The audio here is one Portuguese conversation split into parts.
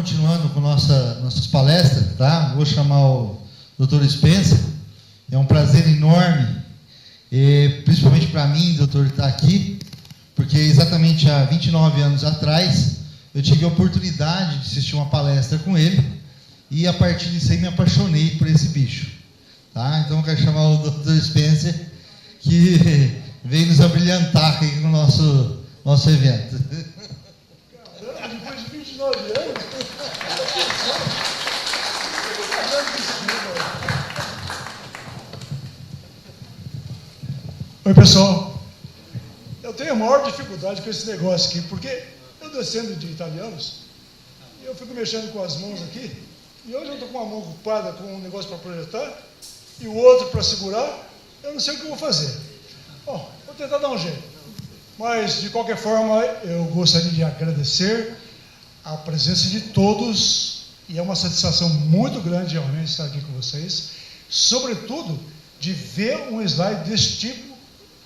Continuando com nossas palestras, tá? Vou chamar o Dr. Spencer. É um prazer enorme, principalmente para mim, doutor, estar aqui, porque exatamente há 29 anos atrás eu tive a oportunidade de assistir uma palestra com ele e a partir disso aí me apaixonei por esse bicho. Tá? Então eu quero chamar o Dr. Spencer, que veio nos abrilhantar aqui no nosso evento. Caramba, depois de 29 anos? Oi, pessoal. Eu tenho a maior dificuldade com esse negócio aqui, porque eu descendo de italianos, e eu fico mexendo com as mãos aqui, e hoje eu estou com uma mão ocupada com um negócio para projetar, e o outro para segurar, eu não sei o que eu vou fazer. Bom, vou tentar dar um jeito. Mas, de qualquer forma, eu gostaria de agradecer a presença de todos, e é uma satisfação muito grande realmente estar aqui com vocês, sobretudo de ver um slide desse tipo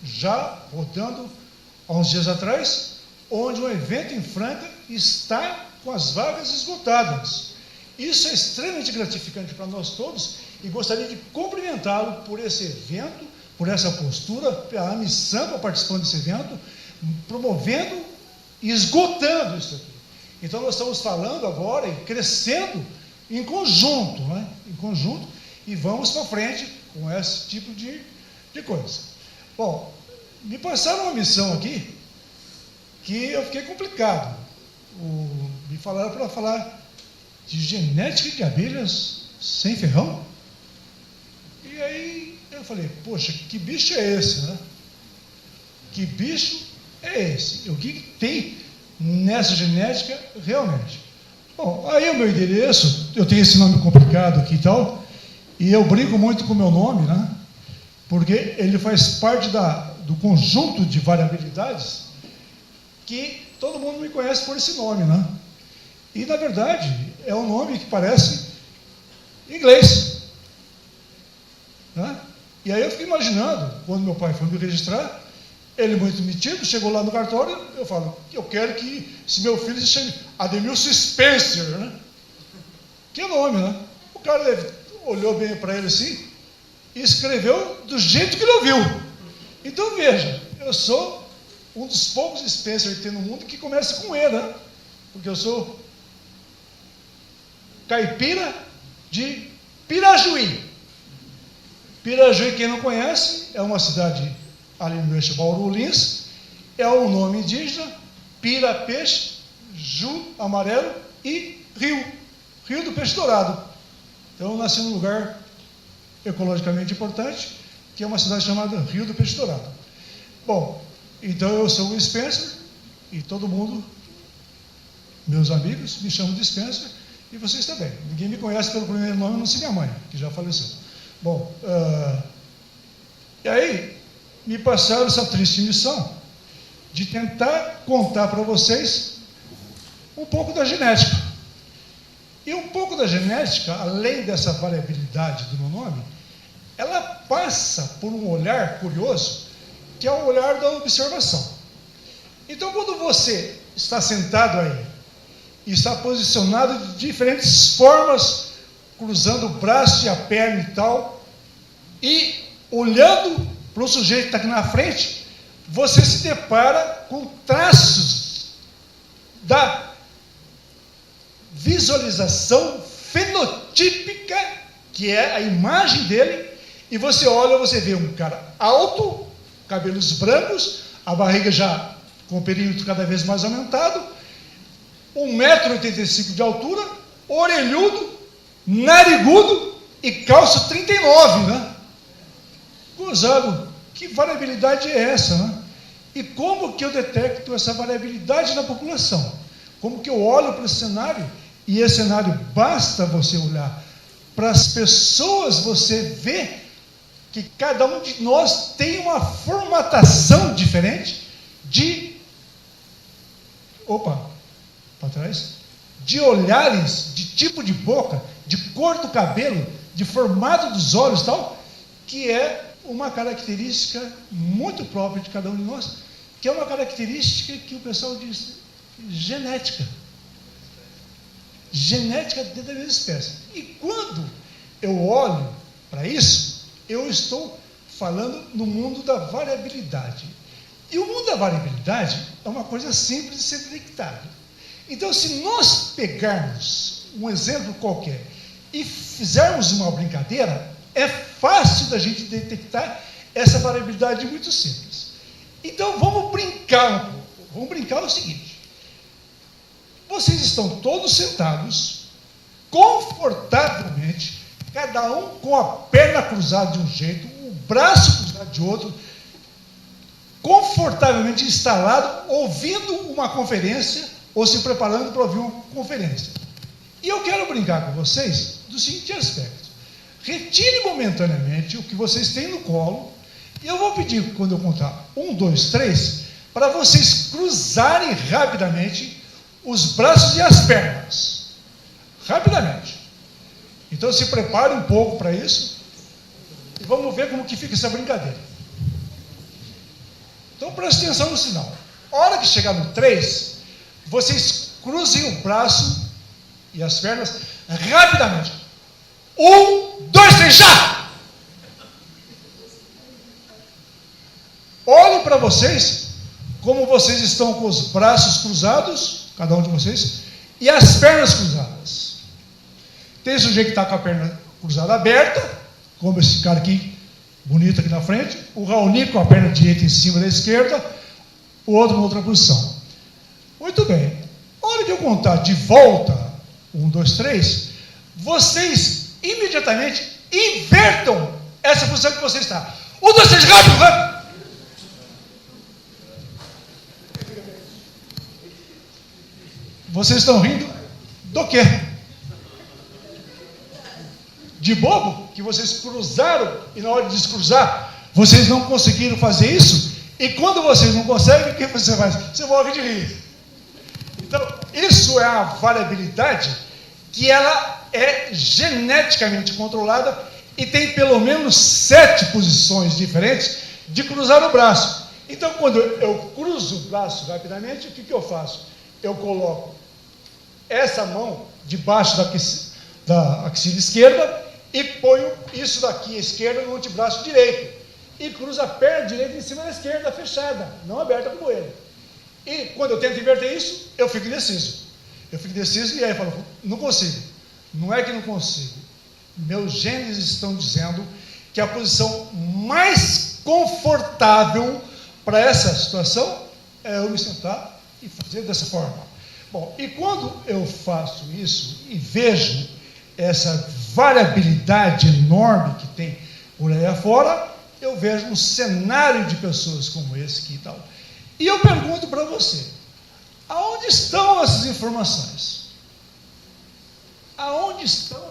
já rodando há uns dias atrás, onde um evento em Franca está com as vagas esgotadas. Isso é extremamente gratificante para nós todos e gostaria de cumprimentá-lo por esse evento, por essa postura, pela missão para participar desse evento, promovendo e esgotando isso aqui. Então nós estamos falando agora e crescendo em conjunto, né? Em conjunto, e vamos para frente com esse tipo de coisa. Bom, me passaram uma missão aqui que eu fiquei complicado. Me falaram para falar de genética de abelhas sem ferrão. E aí eu falei, poxa, que bicho é esse, né? Que bicho é esse? O que tem nessa genética realmente? Bom, aí o meu endereço, eu tenho esse nome complicado aqui e tal, e eu brinco muito com o meu nome, né? Porque ele faz parte do conjunto de variabilidades que todo mundo me conhece por esse nome, né? E, na verdade, é um nome que parece inglês, né? E aí eu fico imaginando, quando meu pai foi me registrar, ele muito metido, chegou lá no cartório, eu falo, eu quero que esse meu filho se chame Ademilson Spencer, né? Que nome, né? O cara olhou bem para ele assim e escreveu do jeito que ele ouviu. Então veja, eu sou um dos poucos Spencer que tem no mundo que começa com E, né? Porque eu sou caipira de Pirajuí. Pirajuí, quem não conhece, é uma cidade ali no eixo Bauru Lins, é um nome indígena, pira, peixe, ju, amarelo e rio do peixe dourado. Então eu nasci num lugar ecologicamente importante, que é uma cidade chamada Rio do Peixe Dourado. Bom, então eu sou o Spencer, e todo mundo, meus amigos, me chamam de Spencer, e vocês também. Ninguém me conhece pelo primeiro nome, a não ser minha mãe, que já faleceu. Bom, e aí me passaram essa triste missão de tentar contar para vocês um pouco da genética. E um pouco da genética, além dessa variabilidade do meu nome, ela passa por um olhar curioso, que é o olhar da observação. Então, quando você está sentado aí, e está posicionado de diferentes formas, cruzando o braço e a perna e tal, e olhando para o sujeito que está aqui na frente, você se depara com traços da visualização fenotípica, que é a imagem dele, e você olha, você vê um cara alto, cabelos brancos, a barriga já com o perímetro cada vez mais aumentado, 1,85 m de altura, orelhudo, narigudo e calço 39, né? Gozado, que variabilidade é essa, né? E como que eu detecto essa variabilidade na população? Como que eu olho para esse cenário? E esse cenário, basta você olhar para as pessoas, você vê que cada um de nós tem uma formatação diferente para trás, de olhares, de tipo de boca, de cor do cabelo, de formato dos olhos e tal, que é uma característica muito própria de cada um de nós, que é uma característica que o pessoal diz genética. genética dentro da mesma espécie. E quando eu olho para isso, eu estou falando no mundo da variabilidade. E o mundo da variabilidade é uma coisa simples de ser detectada. Então, se nós pegarmos um exemplo qualquer e fizermos uma brincadeira, é fácil da gente detectar essa variabilidade muito simples. Então, vamos brincar um pouco. Vamos brincar o seguinte. Vocês estão todos sentados, confortavelmente, cada um com a perna cruzada de um jeito, o braço cruzado de outro, confortavelmente instalado, ouvindo uma conferência ou se preparando para ouvir uma conferência. E eu quero brincar com vocês do seguinte aspecto. Retire momentaneamente o que vocês têm no colo e eu vou pedir, quando eu contar 1, 2, 3, para vocês cruzarem rapidamente os braços e as pernas. Rapidamente. Então se prepare um pouco para isso e vamos ver como que fica essa brincadeira. Então preste atenção no sinal. A hora que chegar no 3, vocês cruzem o braço e as pernas rapidamente. 1, 2, 3, já! Olhem para vocês como vocês estão com os braços cruzados, cada um de vocês, e as pernas cruzadas. Tem sujeito que está com a perna cruzada aberta, como esse cara aqui, bonito aqui na frente, o Raoni com a perna direita em cima da esquerda, o outro em outra posição. Muito bem. A hora que eu contar de volta, 1, 2, 3, vocês imediatamente invertam essa posição que você está. 1, 2, 3, rápido, rápido! Vocês estão rindo do quê? De bobo? Que vocês cruzaram e na hora de descruzar, vocês não conseguiram fazer isso? E quando vocês não conseguem, o que você faz? Você morre de rir. Então, isso é a variabilidade que ela é geneticamente controlada e tem pelo menos 7 posições diferentes de cruzar o braço. Então, quando eu cruzo o braço rapidamente, o que eu faço? Eu coloco essa mão debaixo da axila esquerda e ponho isso daqui à esquerda no antebraço direito. E cruzo a perna direita em cima da esquerda, fechada, não aberta como ele. E quando eu tento inverter isso, eu fico indeciso. Eu fico indeciso e aí eu falo, não consigo. Não é que não consigo. Meus genes estão dizendo que a posição mais confortável para essa situação é eu me sentar e fazer dessa forma. Bom, e quando eu faço isso e vejo essa variabilidade enorme que tem por aí afora, eu vejo um cenário de pessoas como esse aqui e tal. E eu pergunto para você, aonde estão essas informações? Aonde estão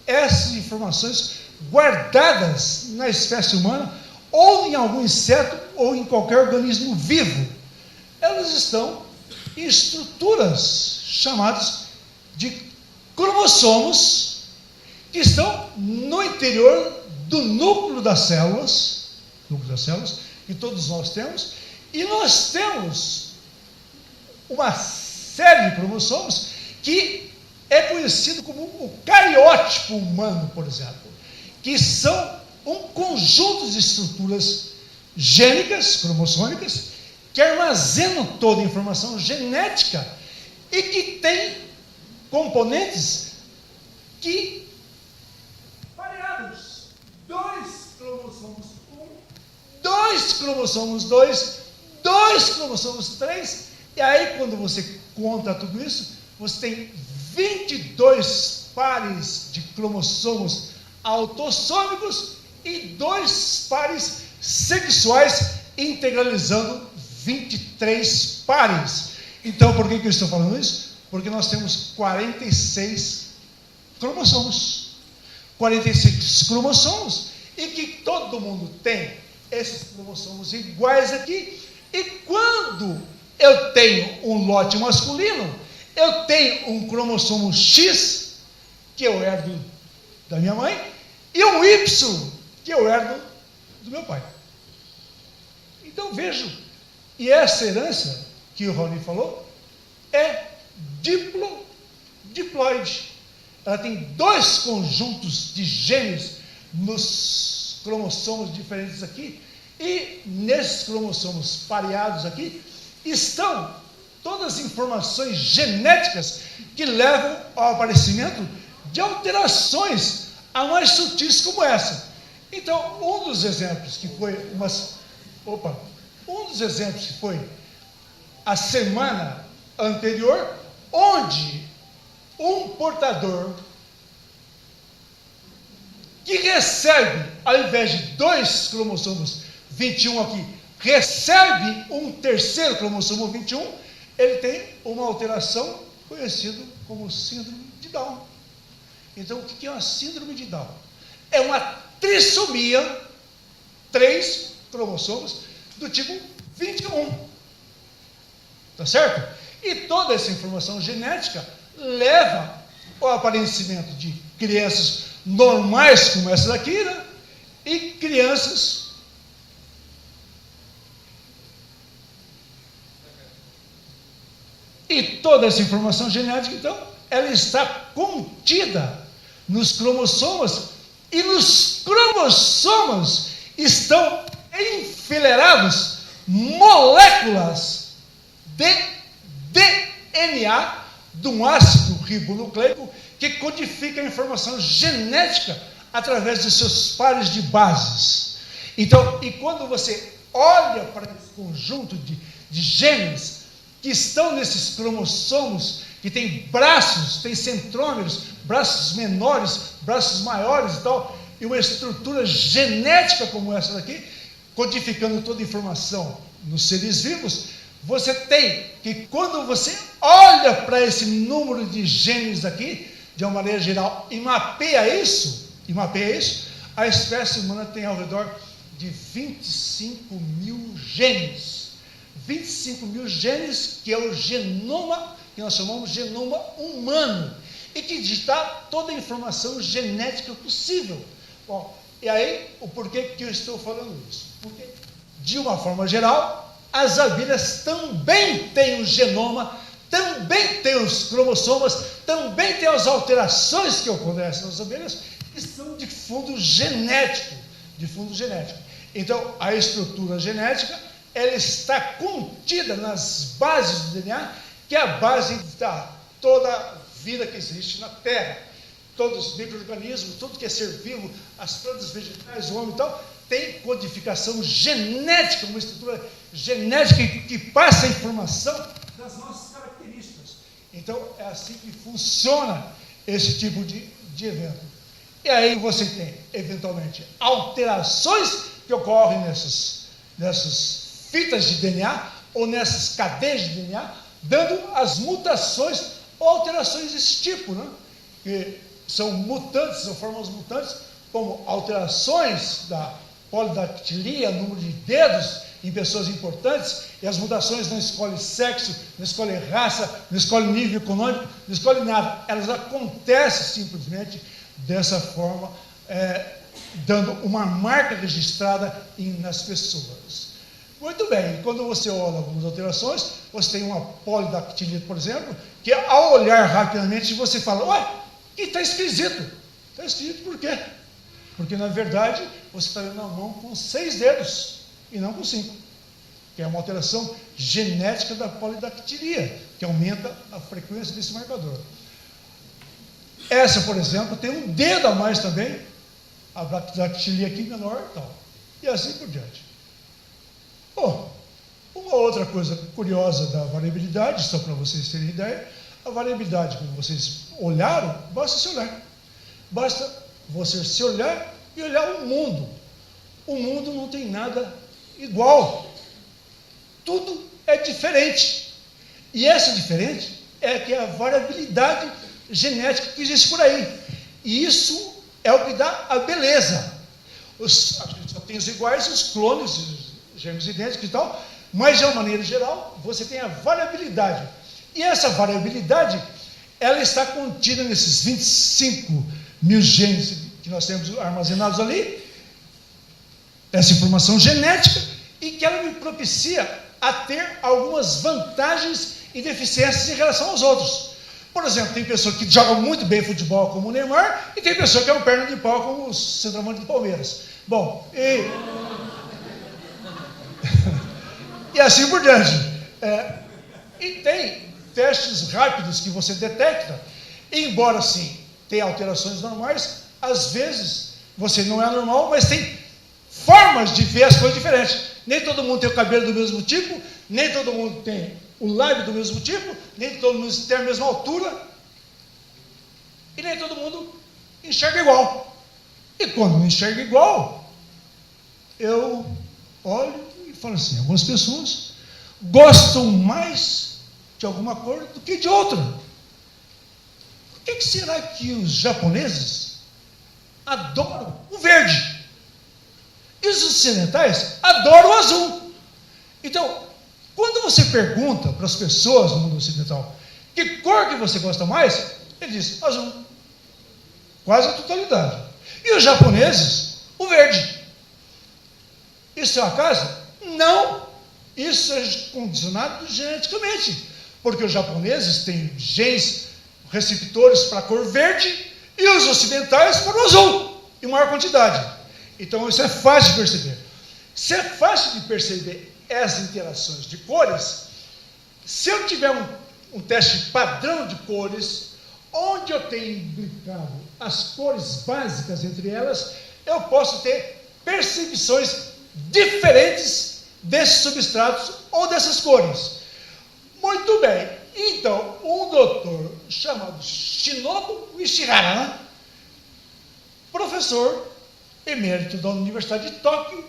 essas informações guardadas na espécie humana, ou em algum inseto, ou em qualquer organismo vivo? Elas estão em estruturas chamadas de cromossomos, que estão no interior do núcleo das células, que todos nós temos, e nós temos uma série de cromossomos que é conhecido como o cariótipo humano, por exemplo, que são um conjunto de estruturas gênicas, cromossômicas, que armazenam toda a informação genética e que tem componentes que variados. 2 cromossomos 1, 2 cromossomos 2, 2 cromossomos 3, e aí quando você conta tudo isso, você tem 22 pares de cromossomos autossômicos e 2 pares sexuais, integralizando 23 pares. Então, por que eu estou falando isso? Porque nós temos 46 cromossomos. 46 cromossomos, e que todo mundo tem esses cromossomos iguais aqui, e quando eu tenho um lote masculino, eu tenho um cromossomo X, que eu herdo da minha mãe, e um Y, que eu herdo do meu pai. Então vejo, e essa herança que o Raoni falou, é diploide. Ela tem 2 conjuntos de genes nos cromossomos diferentes aqui, e nesses cromossomos pareados aqui estão todas as informações genéticas que levam ao aparecimento de alterações a mais sutis como essa. Então, um dos exemplos que foi a semana anterior, onde um portador que recebe, ao invés de 2 cromossomos 21 aqui, recebe um terceiro cromossomo 21, ele tem uma alteração conhecida como síndrome de Down. Então, o que é uma síndrome de Down? É uma trissomia, 3 cromossomos, do tipo 21. Tá certo? E toda essa informação genética leva ao aparecimento de crianças normais, como essa daqui, né? E crianças e toda essa informação genética, então, ela está contida nos cromossomos, e nos cromossomos estão enfileiradas moléculas de DNA de um ácido ribonucleico que codifica a informação genética através de seus pares de bases. Então, e quando você olha para esse conjunto de genes que estão nesses cromossomos, que tem braços, tem centrômeros, braços menores, braços maiores e tal, e uma estrutura genética como essa daqui, codificando toda a informação nos seres vivos, você tem que, quando você olha para esse número de genes aqui, de uma maneira geral, e mapeia isso, a espécie humana tem ao redor de 25 mil genes. 25 mil genes, que é o genoma, que nós chamamos de genoma humano, e que dá toda a informação genética possível. Bom, e aí, o porquê que eu estou falando isso? Porque, de uma forma geral, as abelhas também têm o genoma, também têm os cromossomas, também têm as alterações que ocorrem nas abelhas, que são de fundo genético. Então, a estrutura genética, ela está contida nas bases do DNA, que é a base da toda a vida que existe na Terra. Todos os micro-organismos, tudo que é ser vivo, as plantas vegetais, o homem e tal, tem codificação genética, uma estrutura genética que passa a informação das nossas características. Então, é assim que funciona esse tipo de evento. E aí você tem, eventualmente, alterações que ocorrem nessas fitas de DNA, ou nessas cadeias de DNA, dando as mutações ou alterações desse tipo, né? Que são mutantes, são formas mutantes, como alterações da polidactilia, número de dedos em pessoas importantes, e as mutações não escolhem sexo, não escolhem raça, não escolhem nível econômico, não escolhem nada. Elas acontecem simplesmente dessa forma, dando uma marca registrada nas pessoas. Muito bem, quando você olha algumas alterações, você tem uma polidactilia, por exemplo, que ao olhar rapidamente você fala, ué, que está esquisito. Está esquisito por quê? Porque, na verdade, você está vendo a mão com 6 dedos e não com 5, que é uma alteração genética da polidactilia, que aumenta a frequência desse marcador. Essa, por exemplo, tem um dedo a mais também, a dactilia aqui menor e tal, e assim por diante. Bom, uma outra coisa curiosa da variabilidade, só para vocês terem ideia, a variabilidade, como vocês olharam, basta se olhar. Basta você se olhar e olhar o mundo. O mundo não tem nada igual. Tudo é diferente. E essa diferente é que é a variabilidade genética que existe por aí. E isso é o que dá a beleza. Só tem os iguais, os clones, os gêmeos idênticos e tal, mas de uma maneira geral, você tem a variabilidade. E essa variabilidade, ela está contida nesses 25 mil genes que nós temos armazenados ali, essa informação genética, e que ela me propicia a ter algumas vantagens e deficiências em relação aos outros. Por exemplo, tem pessoa que joga muito bem futebol, como o Neymar, e tem pessoa que é um perna de pau, como o centroavante do Palmeiras. Bom, e assim por diante. E tem testes rápidos que você detecta, embora sim tenha alterações normais, às vezes você não é normal, mas tem formas de ver as coisas diferentes. Nem todo mundo tem o cabelo do mesmo tipo, nem todo mundo tem o lábio do mesmo tipo, nem todo mundo tem a mesma altura, e nem todo mundo enxerga igual. E quando não enxerga igual, eu olho e falo assim, algumas pessoas gostam mais de alguma cor do que de outra. Por que será que os japoneses adoram o verde? E os ocidentais adoram o azul. Então, quando você pergunta para as pessoas no mundo ocidental que cor que você gosta mais, ele diz azul. Quase a totalidade. E os japoneses, o verde. Isso é um acaso? Não. Isso é condicionado geneticamente. Porque os japoneses têm genes receptores para a cor verde e os ocidentais para o azul, em maior quantidade. Então isso é fácil de perceber. Se é fácil de perceber essas interações de cores, se eu tiver um teste padrão de cores, onde eu tenho implicado as cores básicas entre elas, eu posso ter percepções diferentes desses substratos ou dessas cores. Muito bem, então um doutor chamado Shinobu Ishihara, professor emérito da Universidade de Tóquio,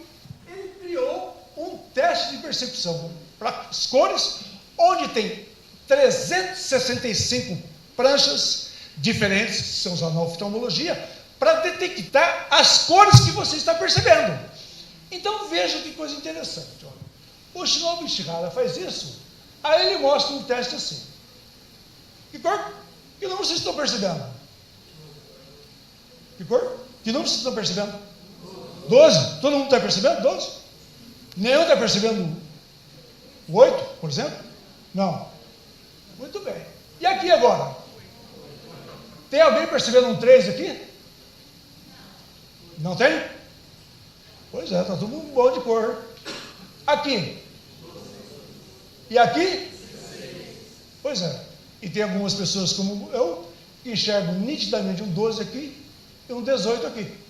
ele criou um teste de percepção para as cores, onde tem 365 pranchas diferentes, que são usadas na oftalmologia, para detectar as cores que você está percebendo. Então veja que coisa interessante. Olha. O Shinobu Ishihara faz isso, aí ele mostra um teste assim. Que cor? Que número vocês estão percebendo? Que cor? Que número vocês estão percebendo? 12. Todo mundo está percebendo? 12? Nenhum está percebendo o 8, por exemplo? Não. Muito bem. E aqui agora? Tem alguém percebendo um 3 aqui? Não tem? Pois é, está todo mundo bom de cor. Aqui? E aqui? Pois é. E tem algumas pessoas como eu, que enxergam nitidamente um 12 aqui e um 18 aqui.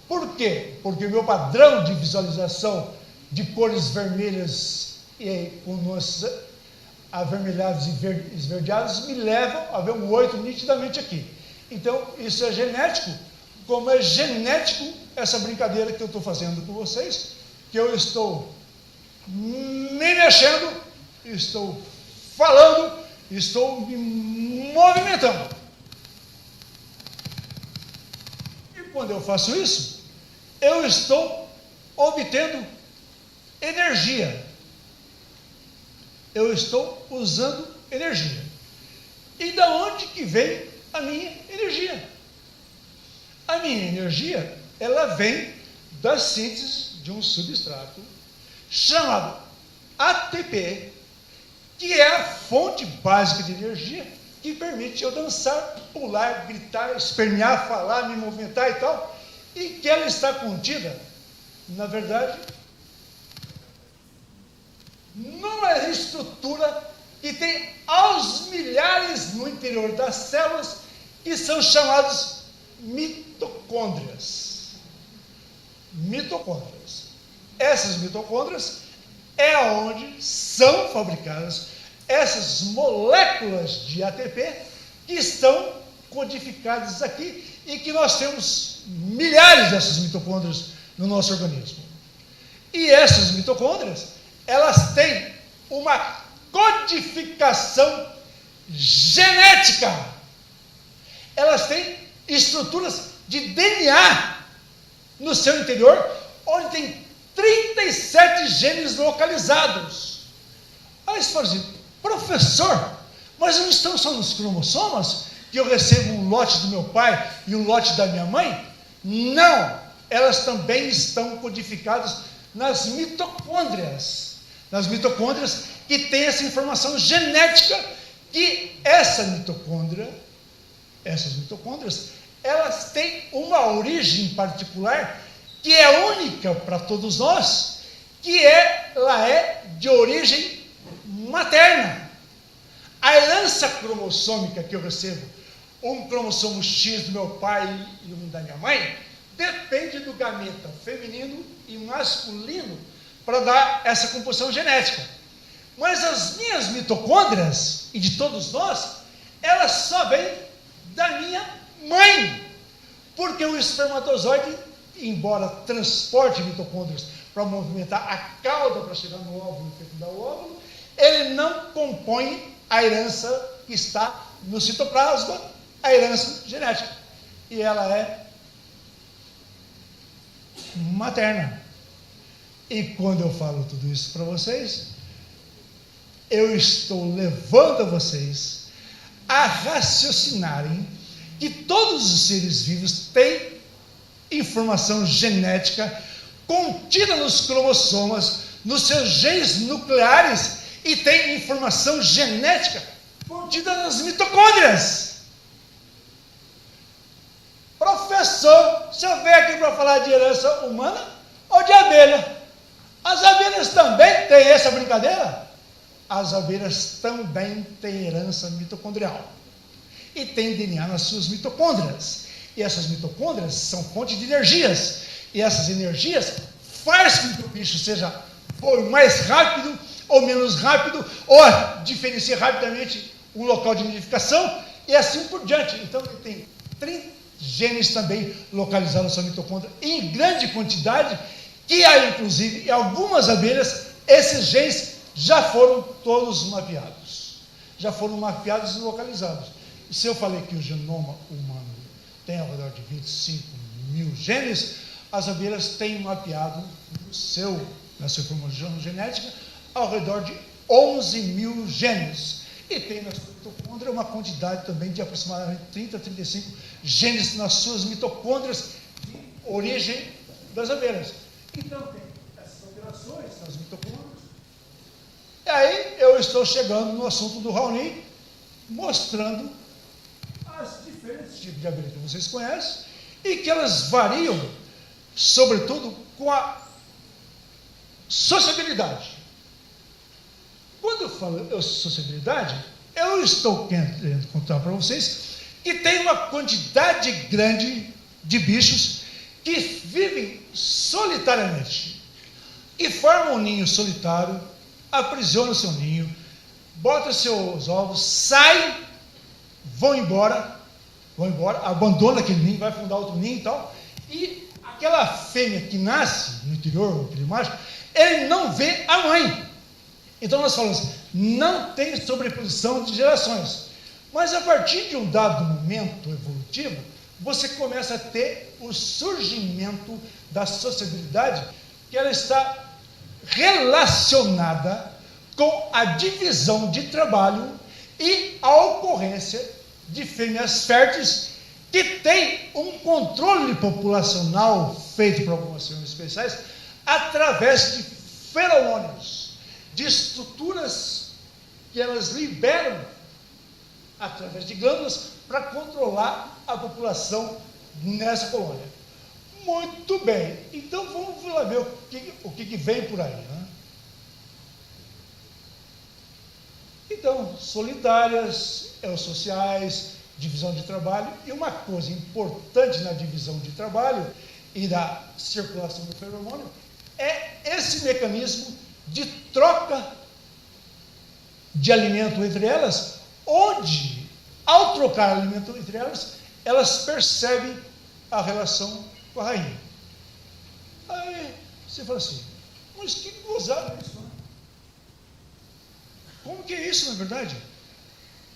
Por quê? Porque o meu padrão de visualização de cores vermelhas e com nuances avermelhadas e esverdeadas me levam a ver um 8 nitidamente aqui. Então, isso é genético, como é genético essa brincadeira que eu estou fazendo com vocês, que eu estou me mexendo, estou falando, estou me movimentando. E quando eu faço isso, eu estou obtendo energia. Eu estou usando energia. E da onde que vem a minha energia? A minha energia, ela vem da síntese de um substrato chamado ATP, que é a fonte básica de energia que permite eu dançar, pular, gritar, espernear, falar, me movimentar e tal, e que ela está contida, na verdade, numa estrutura que tem aos milhares no interior das células, que são chamados mitocôndrias. Mitocôndrias. Essas mitocôndrias é onde são fabricadas essas moléculas de ATP que estão codificadas aqui e que nós temos milhares dessas mitocôndrias no nosso organismo. E essas mitocôndrias, elas têm uma codificação genética. Elas têm estruturas de DNA no seu interior, onde tem 37 genes localizados. Aí você fala assim, professor, mas não estão só nos cromossomas que eu recebo um lote do meu pai e um lote da minha mãe? Não, elas também estão codificadas nas mitocôndrias. Nas mitocôndrias que tem essa informação genética que essas mitocôndrias, elas têm uma origem particular que é única para todos nós, ela é de origem materna. A herança cromossômica que eu recebo, um cromossomo X do meu pai e um da minha mãe, depende do gameta feminino e masculino para dar essa composição genética. Mas as minhas mitocôndrias, e de todos nós, elas só vêm da minha mãe. Porque o espermatozoide, embora transporte mitocôndrias para movimentar a cauda para chegar no óvulo e fecundar o óvulo, ele não compõe a herança que está no citoplasma, a herança genética. E ela é materna. E quando eu falo tudo isso para vocês, eu estou levando a vocês a raciocinarem que todos os seres vivos têm informação genética contida nos cromossomas, nos seus genes nucleares, e tem informação genética contida nas mitocôndrias. Professor, o senhor veio aqui para falar de herança humana ou de abelha? As abelhas também têm essa brincadeira? As abelhas também têm herança mitocondrial e têm DNA nas suas mitocôndrias. E essas mitocôndrias são fonte de energias. E essas energias fazem com que o bicho seja ou mais rápido ou menos rápido, ou diferencie rapidamente um local de nidificação, e assim por diante. Então, ele tem 30 genes também localizados na sua mitocôndria, em grande quantidade, que há, inclusive, em algumas abelhas, esses genes já foram todos mapeados. Já foram mapeados e localizados. E se eu falei que o genoma humano tem ao redor de 25 mil genes, as abelhas têm mapeado na sua informação genética ao redor de 11 mil genes. E tem na sua mitocôndria uma quantidade também de aproximadamente 30 a 35 genes nas suas mitocôndrias de origem das abelhas. Então tem essas alterações nas mitocôndrias. E aí eu estou chegando no assunto do Raoni, mostrando as diferentes tipos de abelhas que vocês conhecem e que elas variam, sobretudo, com a sociabilidade. Quando eu falo sociabilidade, eu estou querendo contar para vocês que tem uma quantidade grande de bichos que vivem solitariamente e formam um ninho solitário, aprisionam seu ninho, botam seus ovos, saem, vão embora, abandonam aquele ninho, vai fundar outro ninho e tal, e aquela fêmea que nasce no interior, ou aquele macho, ele não vê a mãe. Então nós falamos, não tem sobreposição de gerações. Mas a partir de um dado momento evolutivo, você começa a ter o surgimento da sociabilidade, que ela está relacionada com a divisão de trabalho e a ocorrência de fêmeas férteis que têm um controle populacional feito por algumas fêmeas especiais através de feromônios, de estruturas que elas liberam através de glândulas para controlar a população nessa colônia. Muito bem, então vamos lá ver o que vem por aí, né? Então, solitárias, sociais, divisão de trabalho, e uma coisa importante na divisão de trabalho e da circulação do feromônio é esse mecanismo de troca de alimento entre elas, onde, ao trocar alimento entre elas, elas percebem a relação com a rainha. Aí você fala assim, mas que gozado isso, né? Como que é isso, na verdade?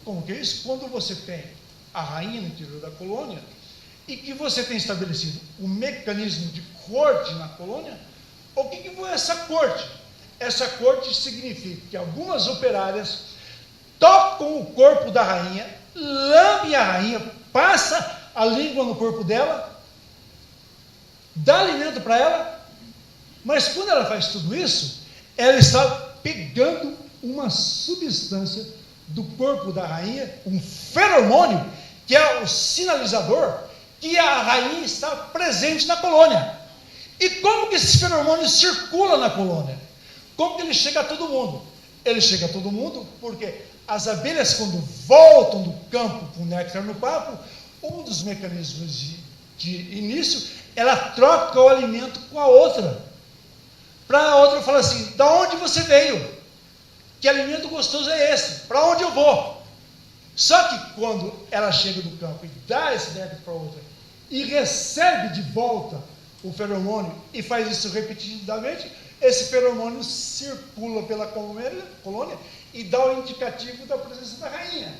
Como que é isso? Quando você tem a rainha no interior da colônia e que você tem estabelecido um mecanismo de corte na colônia, o que foi essa corte? Essa corte significa que algumas operárias tocam o corpo da rainha, lambem a rainha, passa a língua no corpo dela, dá alimento para ela, mas quando ela faz tudo isso, ela está pegando uma substância do corpo da rainha um feromônio, que é o sinalizador que a rainha está presente na colônia. E como que esse feromônio circula na colônia? Como que ele chega a todo mundo? Ele chega a todo mundo porque as abelhas, quando voltam do campo com néctar no papo, um dos mecanismos de início, ela troca o alimento com a outra. Para a outra falar assim, da onde você veio? Que alimento gostoso é esse? Para onde eu vou? Só que quando ela chega do campo e dá esse néctar para a outra, e recebe de volta o feromônio, e faz isso repetidamente, esse feromônio circula pela colônia e dá o indicativo da presença da rainha.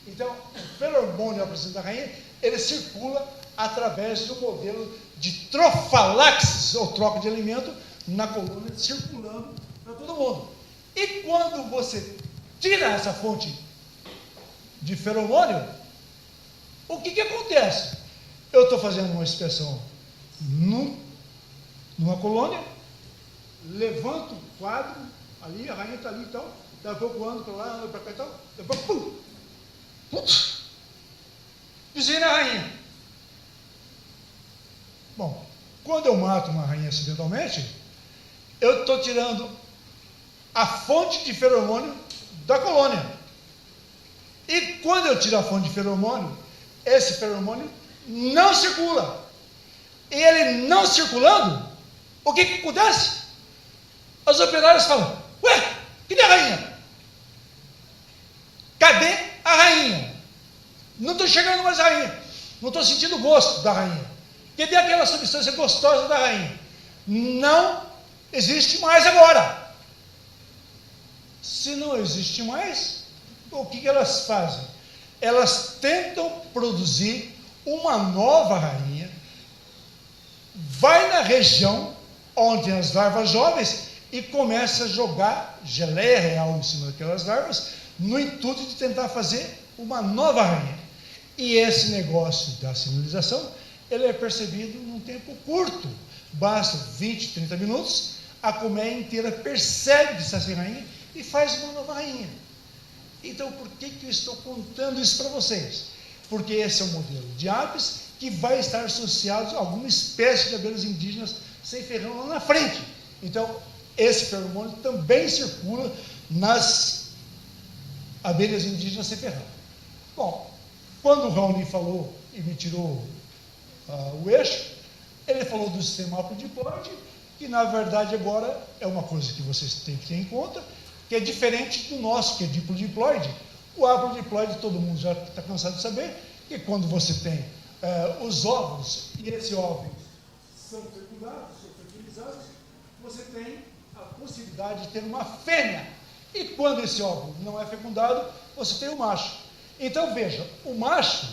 Então, o feromônio da presença da rainha, ele circula através do modelo de trofalaxis, ou troca de alimento, na colônia, circulando para todo mundo. E quando você tira essa fonte de feromônio, o que acontece? Eu estou fazendo uma inspeção numa colônia, levanto o quadro, ali, a rainha está ali e tal, daí a pouco ando para lá, ando para cá e tal, depois, pisei na rainha. Bom, quando eu mato uma rainha acidentalmente, eu estou tirando a fonte de feromônio da colônia. E quando eu tiro a fonte de feromônio, esse feromônio não circula. E ele não circulando, o que acontece? Os operários falam, ué, cadê a rainha? Cadê a rainha? Não estou chegando mais a rainha. Não estou sentindo o gosto da rainha. Cadê aquela substância gostosa da rainha? Não existe mais agora. Se não existe mais, o que elas fazem? Elas tentam produzir uma nova rainha, vai na região onde as larvas jovens e começa a jogar geleia real em cima daquelas larvas, no intuito de tentar fazer uma nova rainha. E esse negócio da sinalização, ele é percebido num tempo curto. Basta 20, 30 minutos, a colmeia inteira percebe que está sem rainha e faz uma nova rainha. Então, por que eu estou contando isso para vocês? Porque esse é o modelo de apis que vai estar associado a alguma espécie de abelhas indígenas sem ferrão lá na frente. Então, esse feromônio também circula nas abelhas indígenas sem ferrão. Bom, quando o Raoni falou e me tirou o eixo, ele falou do sistema haplodiploide, que na verdade agora é uma coisa que vocês têm que ter em conta, que é diferente do nosso, que é diplodiploide. O haplodiploide, todo mundo já está cansado de saber, que quando você tem os óvulos, e esses óvulos são fecundados, são fertilizados, você tem a possibilidade de ter uma fêmea. E quando esse óvulo não é fecundado, você tem o macho. Então veja, o macho,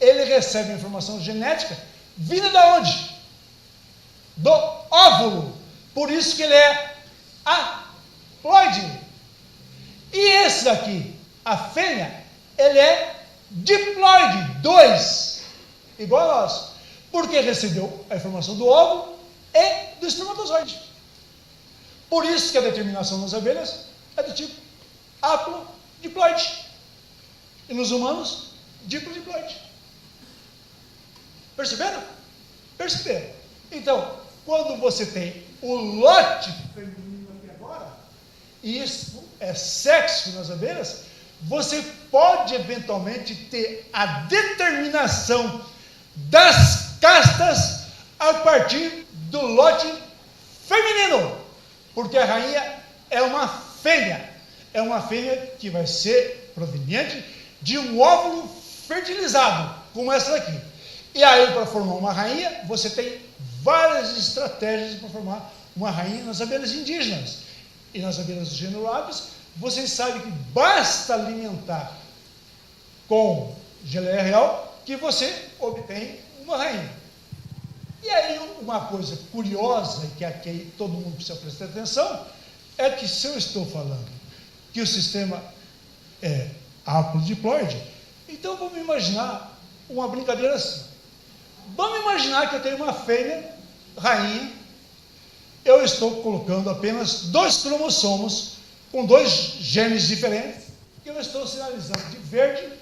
ele recebe a informação genética vinda da onde? Do óvulo. Por isso que ele é haploide. E esse daqui, a fêmea, ele é diploide, 2, igual a nós. Porque recebeu a informação do óvulo e do espermatozoide. Por isso que a determinação nas abelhas é do tipo haplodiploide. E nos humanos, diplodiploide. Perceberam? Perceberam. Então, quando você tem o lote feminino aqui agora, e isso é sexo nas abelhas, você pode eventualmente ter a determinação das castas a partir do lote feminino, porque a rainha é uma fêmea que vai ser proveniente de um óvulo fertilizado, como essa daqui. E aí, para formar uma rainha, você tem várias estratégias para formar uma rainha nas abelhas indígenas. E nas abelhas do gênero Apis, vocês sabem que basta alimentar com geleia real que você obtém uma rainha. E aí, uma coisa curiosa, que aqui todo mundo precisa prestar atenção, é que se eu estou falando que o sistema é haplodiploide, então vamos imaginar uma brincadeira assim. Vamos imaginar que eu tenho uma fêmea rainha, eu estou colocando apenas 2 cromossomos com dois genes diferentes, que eu estou sinalizando de verde,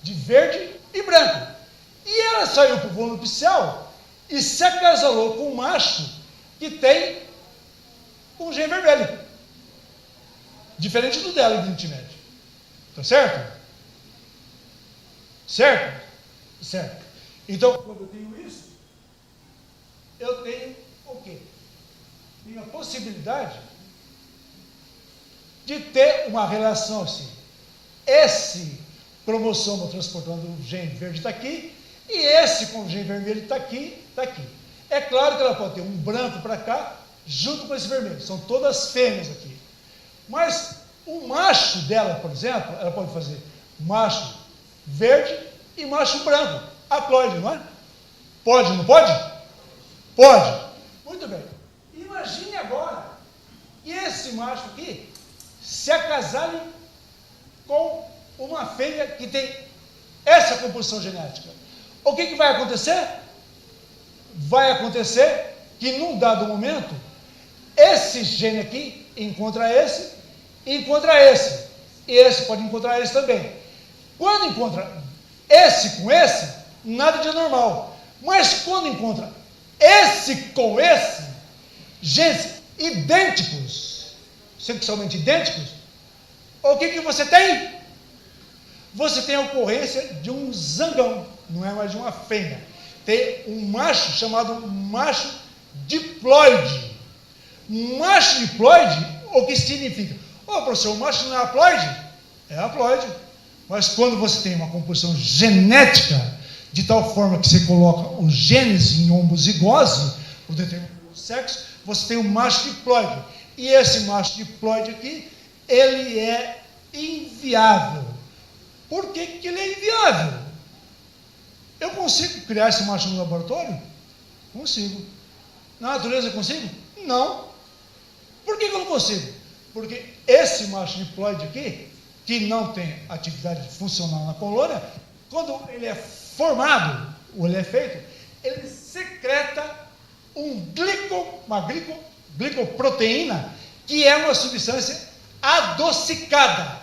de verde e branco. E ela saiu para o voo nupcial e se acasalou com um macho que tem um gene vermelho, diferente do dela, evidentemente. Tá certo? Certo? Certo. Então, quando eu tenho isso, eu tenho o quê? Tenho a possibilidade de ter uma relação assim. Esse cromossomo transportando o gene verde está aqui, e esse com o gene vermelho está aqui, está aqui. É claro que ela pode ter um branco para cá, junto com esse vermelho. São todas fêmeas aqui. Mas o macho dela, por exemplo, ela pode fazer macho verde e macho branco. Haploide, não é? Pode, não pode? Pode. Muito bem. Imagine agora que esse macho aqui se acasale com uma fêmea que tem essa composição genética. O que vai acontecer? Vai acontecer que, num dado momento, esse gene aqui encontra esse, e esse pode encontrar esse também. Quando encontra esse com esse, nada de anormal. Mas quando encontra esse com esse, genes idênticos, sexualmente idênticos, o que você tem? Você tem a ocorrência de um zangão, não é mais de uma fêmea. Tem um macho chamado macho diploide. Macho diploide, o que significa? Professor, o macho não é haploide? É haploide. Mas quando você tem uma composição genética, de tal forma que você coloca os genes em homozigose, por determinado sexo, você tem um macho diploide. E esse macho diploide aqui, ele é inviável. Por que ele é inviável? Eu consigo criar esse macho no laboratório? Consigo. Na natureza eu consigo? Não. Por que eu não consigo? Porque esse macho diploide aqui, que não tem atividade funcional na colônia, quando ele é formado, ou ele é feito, ele secreta uma glicoproteína, que é uma substância adocicada.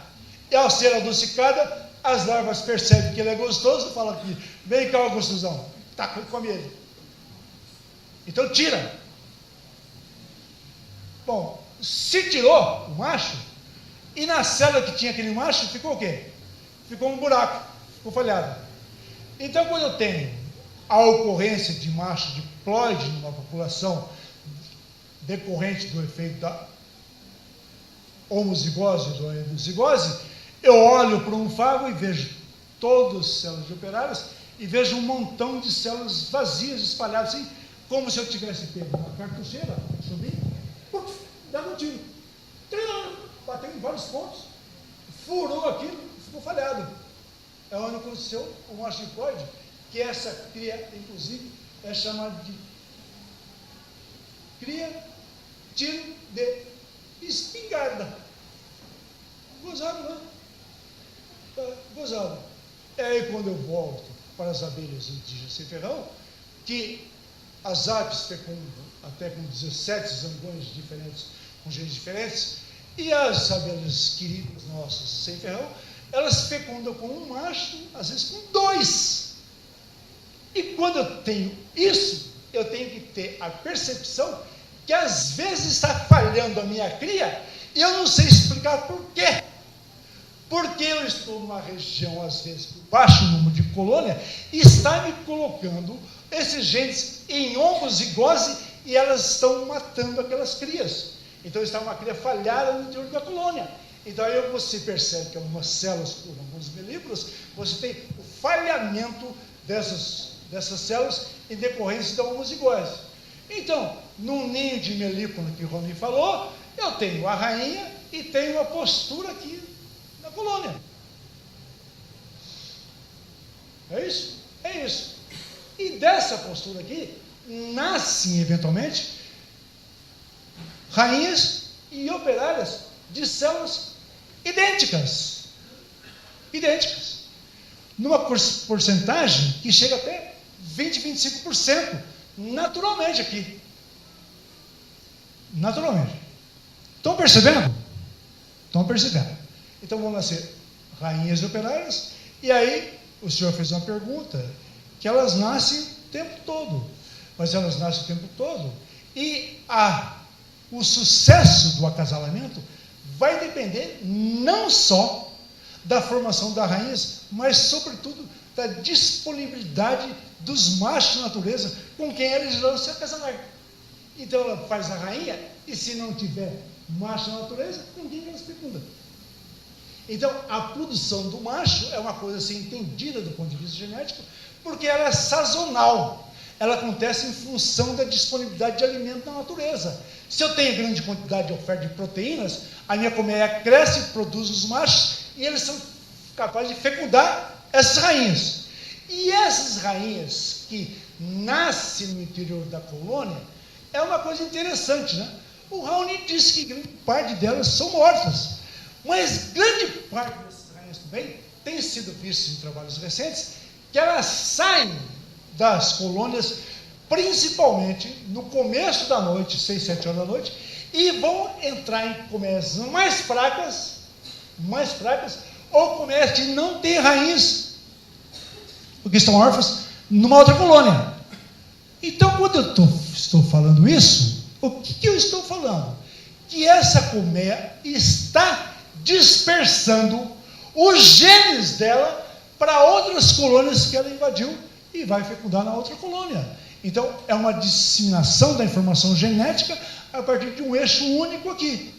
E ao ser adocicada, as larvas percebem que ele é gostoso e falam aqui, vem cá, gostosão, tá, come ele. Então tira. Bom, se tirou o macho, e na célula que tinha aquele macho, ficou o quê? Ficou um buraco, ficou falhado. Então, quando eu tenho a ocorrência de macho diploide numa população decorrente do efeito da homozigose ou da endozigose, eu olho para um fago e vejo todas as células operárias e vejo um montão de células vazias espalhadas assim, como se eu tivesse pego uma cartucheira, subi, dava um tiro, bateu em vários pontos, furou aquilo e ficou falhado. É onde aconteceu o macho diploide, que essa cria, inclusive, é chamada de cria tiro de espingarda. Gozado, não é? Gozado. É aí quando eu volto para as abelhas indígenas sem ferrão, que as aves fecundam até com 17 zangões diferentes, com genes diferentes, e as abelhas queridas nossas sem ferrão, elas fecundam com um macho, às vezes com dois. E quando eu tenho isso, eu tenho que ter a percepção que às vezes está falhando a minha cria, e eu não sei explicar por quê. Porque eu estou numa região, às vezes, com baixo número de colônia, e está me colocando esses genes em homozigose, e elas estão matando aquelas crias. Então está uma cria falhada no interior da colônia. Então aí você percebe que algumas células, por alguns milímetros, você tem o falhamento dessas células em decorrência da homozigose. Então, num ninho de melípona que o Rony falou, eu tenho a rainha e tenho a postura aqui na colônia. É isso? É isso. E dessa postura aqui, nascem eventualmente rainhas e operárias de células idênticas. Idênticas. Numa porcentagem que chega até 20, 25% naturalmente aqui. Naturalmente. Estão percebendo? Estão percebendo. Então vão nascer rainhas e operárias, e aí o senhor fez uma pergunta, que elas nascem o tempo todo, mas elas nascem o tempo todo, e o sucesso do acasalamento vai depender não só da formação das rainhas, mas sobretudo da disponibilidade dos machos da natureza com quem eles vão se acasalar. Então ela faz a rainha, e se não tiver macho na natureza, com quem ela se fecunda. Então a produção do macho é uma coisa assim entendida do ponto de vista genético, porque ela é sazonal. Ela acontece em função da disponibilidade de alimento na natureza. Se eu tenho grande quantidade de oferta de proteínas, a minha colmeia cresce, produz os machos, e eles são capazes de fecundar essas rainhas. E essas rainhas que nascem no interior da colônia, é uma coisa interessante, né? O Raoni disse que grande parte delas são mortas, mas grande parte dessas rainhas também tem sido visto em trabalhos recentes, que elas saem das colônias, principalmente no começo da noite, 6, 7 horas da noite, e vão entrar em colmeias mais fracas, ou colmeias que não têm rainhas, porque estão órfãs, numa outra colônia. Então, quando eu estou falando isso, o que eu estou falando? Que essa colmeia está dispersando os genes dela para outras colônias que ela invadiu e vai fecundar na outra colônia. Então, é uma disseminação da informação genética a partir de um eixo único aqui.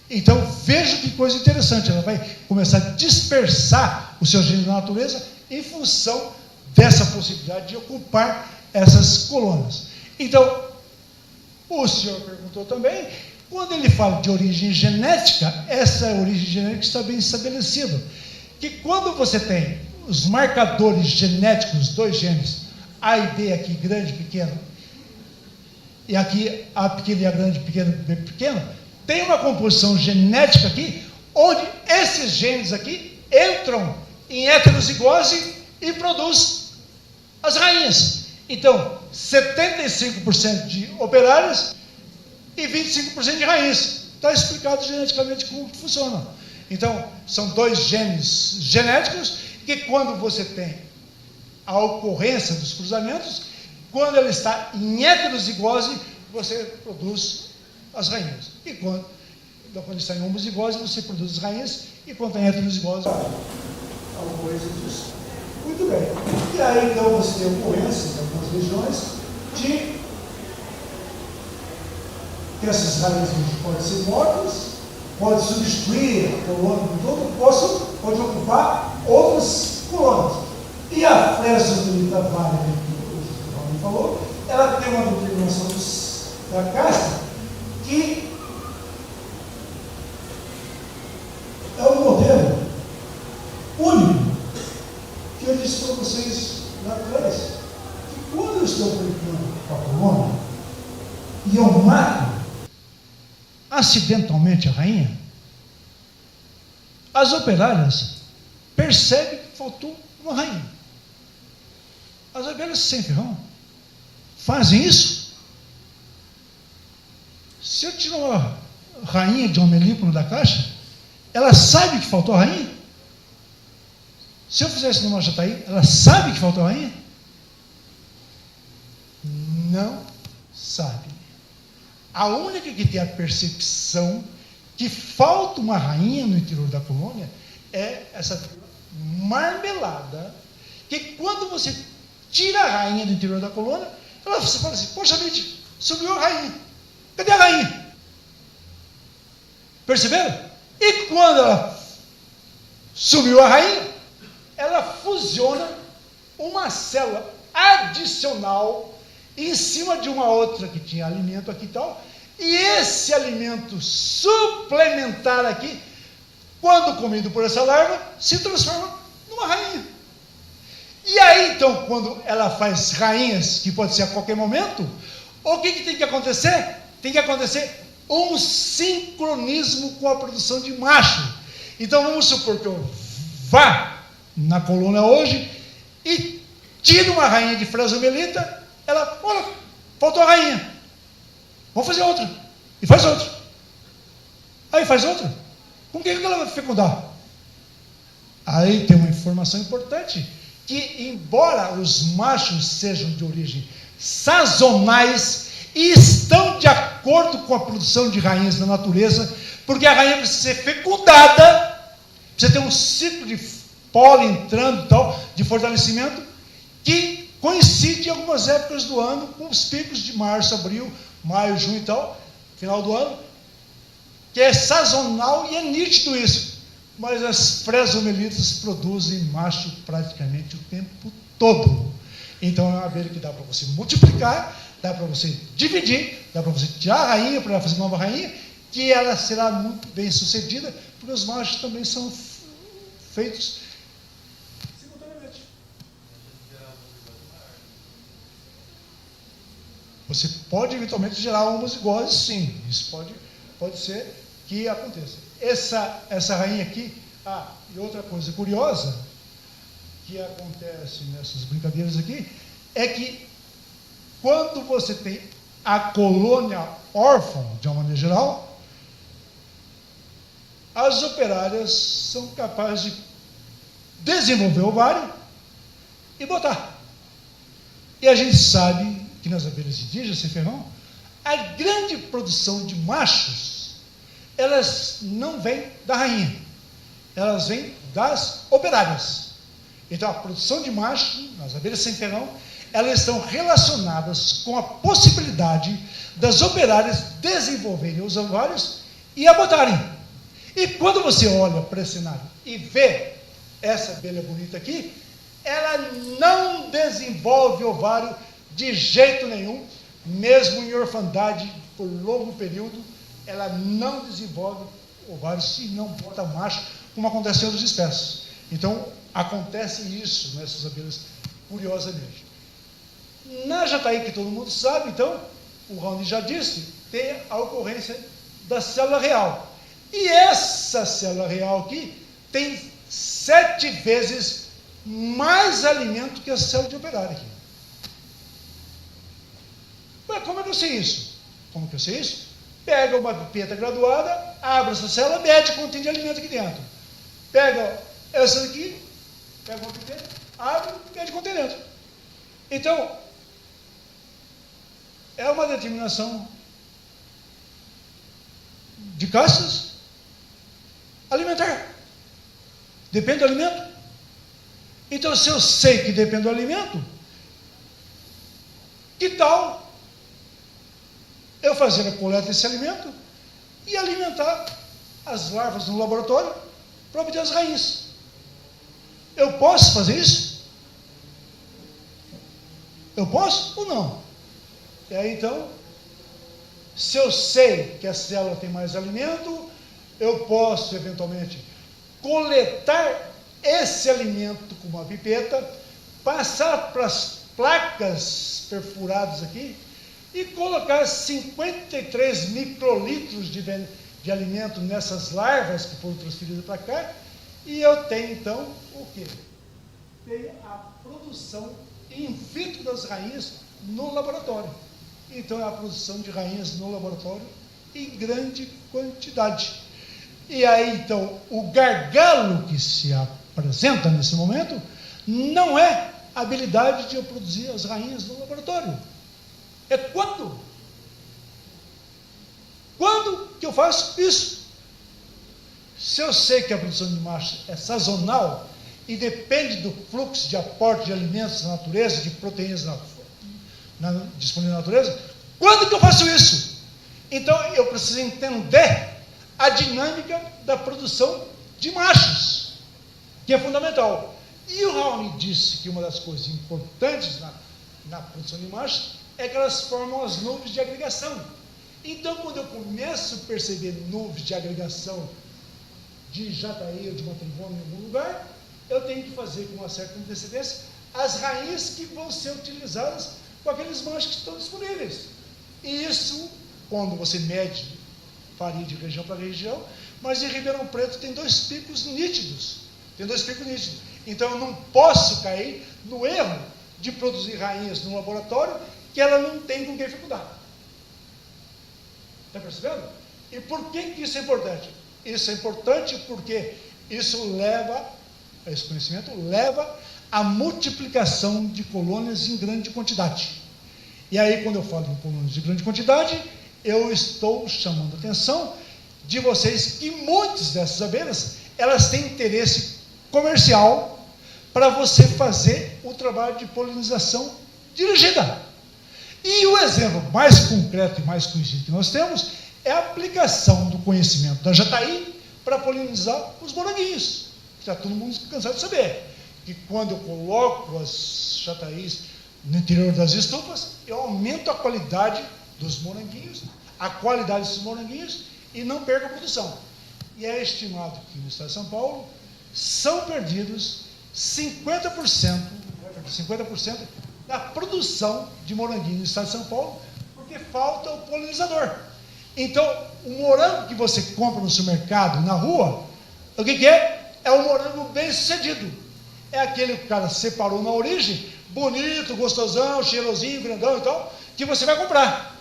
Então, veja que coisa interessante, ela vai começar a dispersar os seus genes na natureza em função dessa possibilidade de ocupar essas colônias. Então, o senhor perguntou também, quando ele fala de origem genética, essa origem genética está bem estabelecida, que quando você tem os marcadores genéticos, 2 genes, A e B aqui, grande e pequeno, e aqui A pequeno e A grande, pequeno e B pequeno, tem uma composição genética aqui, onde esses genes aqui entram em heterozigose e produz as rainhas. Então, 75% de operárias e 25% de rainhas. Está explicado geneticamente como que funciona. Então, são 2 genes genéticos que, quando você tem a ocorrência dos cruzamentos, quando ela está em heterozigose, você produz as rainhas. E quando está em homozigose, você produz as rainhas, e quando está em heterozigose, a ocorrência disso. Muito bem. E aí, então, você tem ocorrência em algumas regiões de que essas rainhas podem ser mortas, pode substituir a colônia do todo, pode ocupar outras colônias. E a Flezomelita varia, que o Raoni falou, ela tem uma determinação da casta que é um modelo único que eu disse para vocês lá atrás, que quando eu estou brincando com a colônia e eu mato acidentalmente a rainha, as operárias percebem que faltou uma rainha. As operárias sem ferrão fazem isso. Se eu tirar uma rainha de um melípono da caixa, ela sabe que faltou a rainha? Se eu fizesse numa jataí, ela sabe que faltou a rainha? Não sabe. A única que tem a percepção que falta uma rainha no interior da colônia é essa marmelada, que quando você tira a rainha do interior da colônia, você fala assim, poxa vida, subiu a rainha. Cadê a rainha? Perceberam? E quando ela subiu a rainha, ela fusiona uma célula adicional em cima de uma outra que tinha alimento aqui e tal, e esse alimento suplementar aqui, quando comido por essa larva, se transforma numa rainha. E aí, então, quando ela faz rainhas, que pode ser a qualquer momento, o que tem que acontecer? Tem que acontecer um sincronismo com a produção de macho. Então, vamos supor que eu vá na colônia hoje e tire uma rainha de Flezomelita, ela, olha, faltou a rainha. Vamos fazer outra. E faz outra. Aí faz outra. Com quem que ela vai fecundar? Aí tem uma informação importante, que embora os machos sejam de origem sazonais e estão de acordo com a produção de rainhas na natureza, porque a rainha precisa ser fecundada, precisa ter um ciclo de pólen entrando e tal, de fortalecimento, que coincide em algumas épocas do ano com os picos de março, abril, maio, junho e tal, final do ano, que é sazonal e é nítido isso. Mas as presomelitas produzem macho praticamente o tempo todo. Então é uma abelha que dá para você multiplicar, dá para você dividir, dá para você tirar a rainha para fazer nova rainha, que ela será muito bem sucedida, porque os machos também são feitos simultaneamente. Você pode eventualmente gerar homozigose, sim. Isso pode ser que aconteça. Essa rainha aqui, e outra coisa curiosa que acontece nessas brincadeiras aqui, é que quando você tem a colônia órfã, de uma maneira geral, as operárias são capazes de desenvolver o ovário e botar. E a gente sabe que nas abelhas indígenas, sem ferrão, a grande produção de machos, elas não vêm da rainha, elas vêm das operárias. Então a produção de machos nas abelhas sem ferrão, elas estão relacionadas com a possibilidade das operárias desenvolverem os ovários e abortarem. E quando você olha para esse cenário e vê essa abelha bonita aqui, ela não desenvolve ovário de jeito nenhum, mesmo em orfandade por longo período, ela não desenvolve ovário se não bota macho, como acontece em outras espécies. Então, acontece isso nessas abelhas, curiosamente. Na jataí, que todo mundo sabe, então, o Raoni já disse, tem a ocorrência da célula real. E essa célula real aqui tem 7 vezes mais alimento que a célula de operário aqui. Ué, como é que eu sei isso? Como que eu sei isso? Pega uma pipeta graduada, abre essa célula, mede quanto tem de alimento aqui dentro. Pega essa daqui, pega uma pipeta, abre, mede quanto tem dentro. Então, é uma determinação de castas alimentar. Depende do alimento. Então, se eu sei que depende do alimento, que tal eu fazer a coleta desse alimento e alimentar as larvas no laboratório para obter as rainhas? Eu posso fazer isso? Eu posso ou não? E aí então, se eu sei que a célula tem mais alimento, eu posso eventualmente coletar esse alimento com uma pipeta, passar para as placas perfuradas aqui e colocar 53 microlitros de alimento nessas larvas que foram transferidas para cá, e eu tenho então o quê? Tenho a produção in vitro das rainhas no laboratório. Então é a produção de rainhas no laboratório em grande quantidade. E aí então o gargalo que se apresenta nesse momento não é a habilidade de eu produzir as rainhas no laboratório. É quando? Quando que eu faço isso? Se eu sei que a produção de machos é sazonal e depende do fluxo de aporte de alimentos na natureza, de proteínas disponíveis na natureza, quando que eu faço isso? Então eu preciso entender a dinâmica da produção de machos, que é fundamental. E o Raoni disse que uma das coisas importantes na produção de machos é que elas formam as nuvens de agregação. Então, quando eu começo a perceber nuvens de agregação de jataí ou de matrimônio em algum lugar, eu tenho que fazer com uma certa antecedência as raízes que vão ser utilizadas com aqueles machos que estão disponíveis. E isso, quando você mede, varia de região para região, mas em Ribeirão Preto tem 2 picos nítidos. Então eu não posso cair no erro de produzir rainhas no laboratório que ela não tem com quem fecundar. Está percebendo? E por que isso é importante? Isso é importante porque esse conhecimento leva à multiplicação de colônias em grande quantidade. E aí, quando eu falo em colônias de grande quantidade, eu estou chamando a atenção de vocês que muitas dessas abelhas, elas têm interesse comercial para você fazer o trabalho de polinização dirigida. E o exemplo mais concreto e mais conhecido que nós temos é a aplicação do conhecimento da jataí para polinizar os moranguinhos. Já todo mundo cansado de saber que quando eu coloco as jataís no interior das estufas, eu aumento a qualidade dos moranguinhos, a qualidade desses moranguinhos e não perco a produção. E é estimado que no estado de São Paulo são perdidos 50% da produção de moranguinho no estado de São Paulo, porque falta o polinizador. Então, o morango que você compra no supermercado, na rua, o que é? É um morango bem sucedido. É aquele que o cara separou na origem, bonito, gostosão, cheirosinho, grandão e tal, que você vai comprar.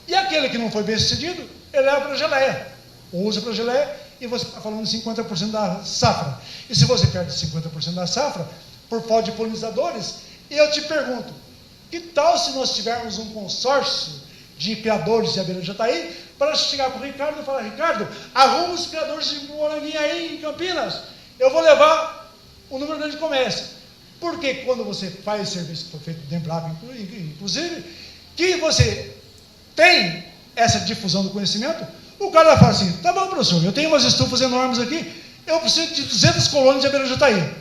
E aquele que não foi bem sucedido, ele leva para a geleia, ou usa para a geleia, e você está falando de 50% da safra. E se você perde 50% da safra, por falta de polinizadores, eu te pergunto, que tal se nós tivermos um consórcio de criadores de abelha de jataí, para chegar para o Ricardo e falar, Ricardo, arruma os criadores de moranguinho aí em Campinas, eu vou levar o número grande de comércio. Porque quando você faz esse serviço que foi feito dentro da Embrapa, inclusive, que você tem essa difusão do conhecimento, o cara fala assim, tá bom, professor, eu tenho umas estufas enormes aqui, eu preciso de 200 colônias de abelha de jataí.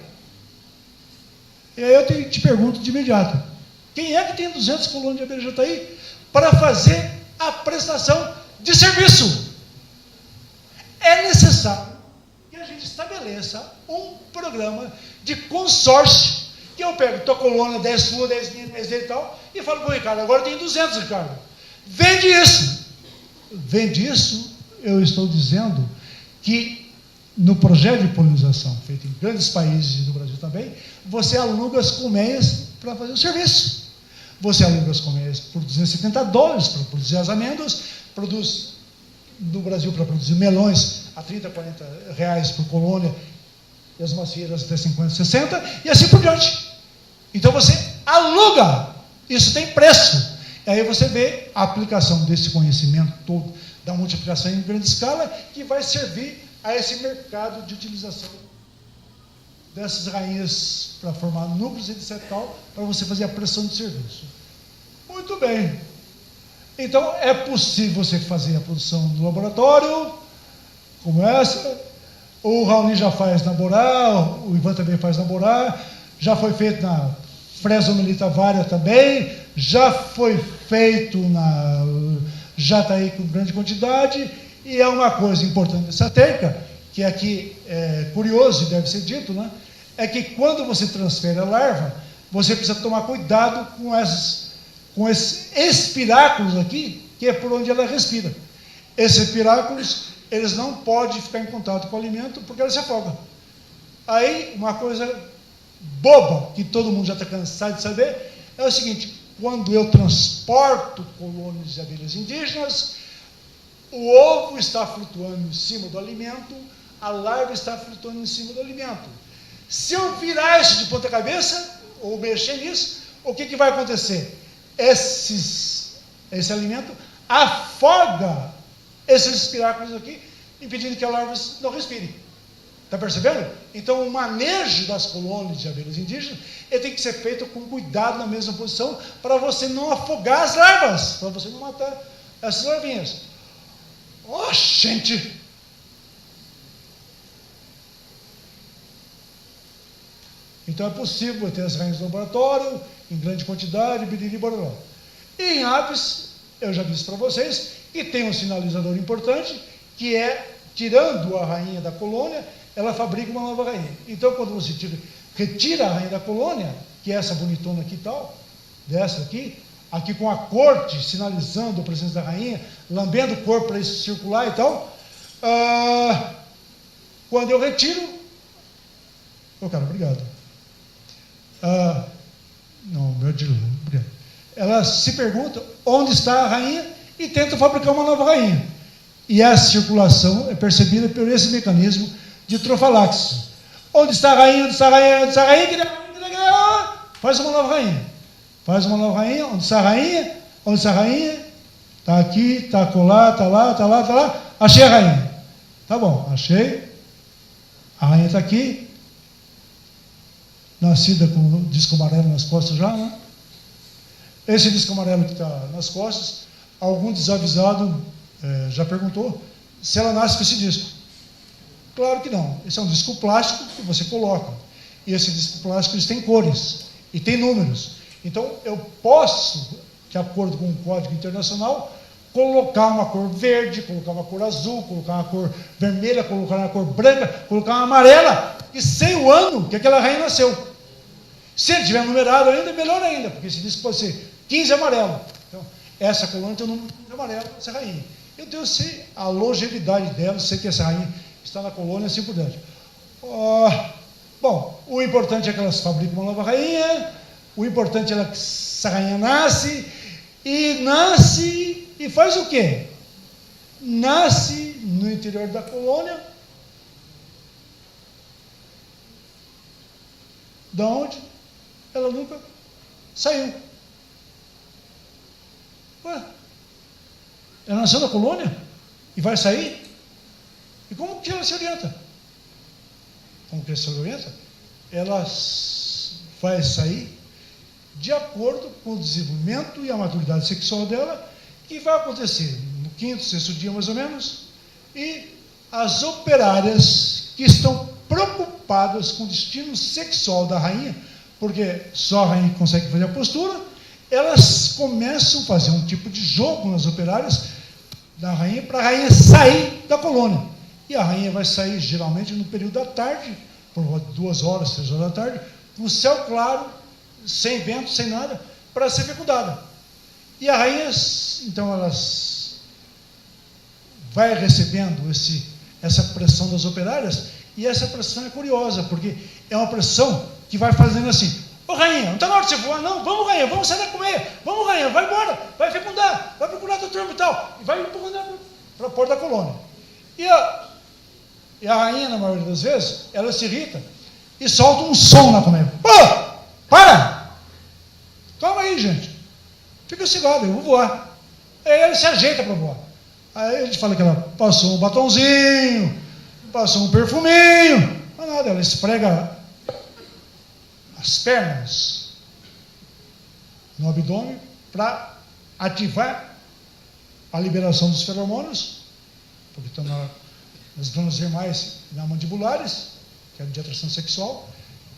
E aí eu te pergunto de imediato, quem é que tem 200 colônias de abelha de jataí para fazer a prestação de serviço? É necessário que a gente estabeleça um programa de consórcio, que eu pego tua colônia, 10 sua, 10 minha, 10 dele e tal, e falo para o Ricardo, agora tem 200, Ricardo. Vende isso. Vende isso, eu estou dizendo que no projeto de polinização, feito em grandes países e no Brasil também, você aluga as colmeias para fazer o serviço. Você aluga as colmeias por $270 para produzir as amêndoas, produz no Brasil para produzir melões a 30, 40 reais por colônia, e as macieiras até 50, 60, e assim por diante. Então você aluga, isso tem preço. E aí você vê a aplicação desse conhecimento todo, da multiplicação em grande escala, que vai servir a esse mercado de utilização dessas rainhas para formar núcleos etc. para você fazer a prestação de serviço. Muito bem. Então, é possível você fazer a produção no laboratório, como essa. O Raoni já faz na Borá, o Ivan também faz na Borá, já foi feito na Fresomelita varia também, já foi feito na jataí com grande quantidade, e é uma coisa importante dessa técnica, que aqui é curioso e deve ser dito, né? É que quando você transfere a larva, você precisa tomar cuidado com esses espiráculos aqui, que é por onde ela respira. Esses espiráculos, eles não podem ficar em contato com o alimento, porque ela se afoga. Aí, uma coisa boba, que todo mundo já está cansado de saber, é o seguinte, quando eu transporto colônias de abelhas indígenas, o ovo está flutuando em cima do alimento, a larva está flutuando em cima do alimento. Se eu virar isso de ponta cabeça, ou mexer nisso, o que vai acontecer? Esse alimento afoga esses espiráculos aqui, impedindo que a larva não respire. Está percebendo? Então, o manejo das colônias de abelhas indígenas, ele tem que ser feito com cuidado na mesma posição, para você não afogar as larvas, para você não matar essas larvinhas. Oh, gente! Então, é possível ter as rainhas do laboratório, em grande quantidade, biriri, bororó. E em aves, eu já disse para vocês, que tem um sinalizador importante, que é, tirando a rainha da colônia, ela fabrica uma nova rainha. Então, quando você retira a rainha da colônia, que é essa bonitona aqui e tal, dessa aqui com a corte sinalizando a presença da rainha, lambendo o corpo para isso circular e tal, quando eu retiro, cara, obrigado. Não, meu Deus, obrigado. ela se pergunta onde está a rainha e tenta fabricar uma nova rainha. E a circulação é percebida por esse mecanismo de trofalaxis. Onde está a rainha, onde está a rainha, onde está a rainha, faz uma nova rainha. Faz uma nova rainha, onde está a rainha, onde está a rainha, está aqui, está acolá, está lá, está lá, está lá, achei a rainha. Tá bom, achei. A rainha está aqui, nascida com um disco amarelo nas costas já, né? Esse disco amarelo que está nas costas, algum desavisado já perguntou se ela nasce com esse disco. Claro que não. Esse é um disco plástico que você coloca. E esse disco plástico tem cores e tem números. Então, eu posso, de acordo com o Código Internacional, colocar uma cor verde, colocar uma cor azul, colocar uma cor vermelha, colocar uma cor branca, colocar uma amarela, e sei o ano que aquela rainha nasceu. Se ele tiver numerado ainda, melhor ainda, porque esse disco pode ser 15 amarelo. Então, essa coluna tem o número 15 amarelo, essa rainha. Eu sei a longevidade dela, sei que essa rainha está na colônia, assim por diante. Bom, o importante é que elas fabricam uma nova rainha, o importante é que essa rainha nasce e faz o quê? Nasce no interior da colônia. Da onde ela nunca saiu. Ué, ela nasceu na colônia e vai sair? E como que ela se orienta? Como que ela se orienta? Ela vai sair de acordo com o desenvolvimento e a maturidade sexual dela, que vai acontecer no 5º, 6º dia mais ou menos, e as operárias que estão preocupadas com o destino sexual da rainha, porque só a rainha consegue fazer a postura, elas começam a fazer um tipo de jogo nas operárias da rainha, para a rainha sair da colônia. E a rainha vai sair geralmente no período da tarde, por 2 horas, 3 horas da tarde, no céu claro, sem vento, sem nada, para ser fecundada. E a rainha, então, elas vai recebendo essa pressão das operárias, e essa pressão é curiosa, porque é uma pressão que vai fazendo assim: ô rainha, não está na hora de você voar, não, vamos rainha, vamos sair da colmeia, vamos rainha, vai embora, vai fecundar, vai procurar teu turma e tal, e vai empurrando para a porta da colônia. E a rainha, na maioria das vezes, ela se irrita e solta um som na colmeia. Pô, para! Calma aí, gente, fica sossegado, eu vou voar. Aí ela se ajeita para voar. Aí a gente fala que ela passou um batonzinho, passou um perfuminho, não é nada, ela esfrega as pernas no abdômen para ativar a liberação dos feromônios, porque estão nas glândulas dermais e nas mandibulares, que é de atração sexual,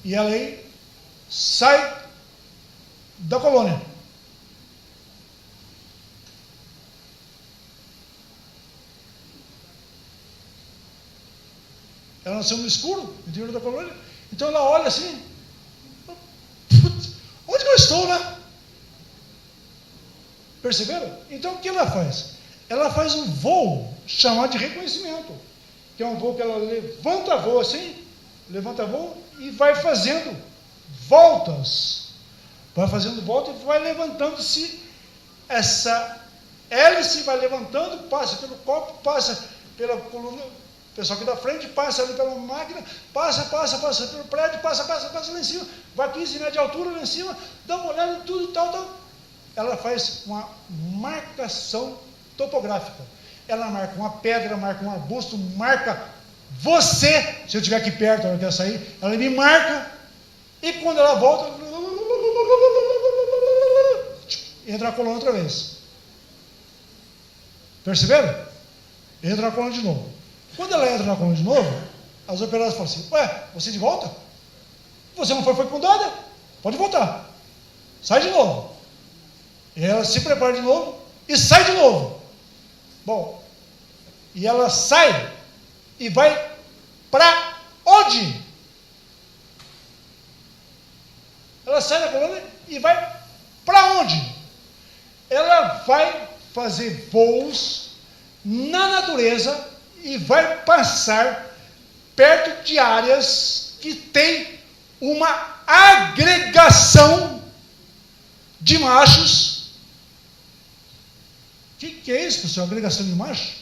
e ela aí sai da colônia. Ela nasceu no escuro, no interior da colônia, então ela olha assim: onde que eu estou, né? Perceberam? Então o que ela faz? Ela faz um voo chamado de reconhecimento, que é um voo que ela levanta voo assim, levanta voo e vai fazendo voltas. Vai fazendo voltas e vai levantando-se, essa hélice vai levantando, passa pelo copo, passa pela coluna, o pessoal aqui da frente, passa ali pela máquina, passa pelo prédio, passa lá em cima, vai 15 metros de altura lá em cima, dá uma olhada em tudo e tal. Ela faz uma marcação topográfica. Ela marca uma pedra, marca um arbusto, marca você, se eu estiver aqui perto, ela quer sair, ela me marca, e quando ela volta, entra a coluna outra vez. Perceberam? Entra na coluna de novo. Quando ela entra na coluna de novo, as operadoras falam assim: ué, você de volta? Você não foi fecundada? Pode voltar. Sai de novo. E ela se prepara de novo e sai de novo. Bom, e ela sai e vai para onde? Ela sai da colônia e vai para onde? Ela vai fazer voos na natureza e vai passar perto de áreas que tem uma agregação de machos. O que é isso, pessoal? Agregação de machos?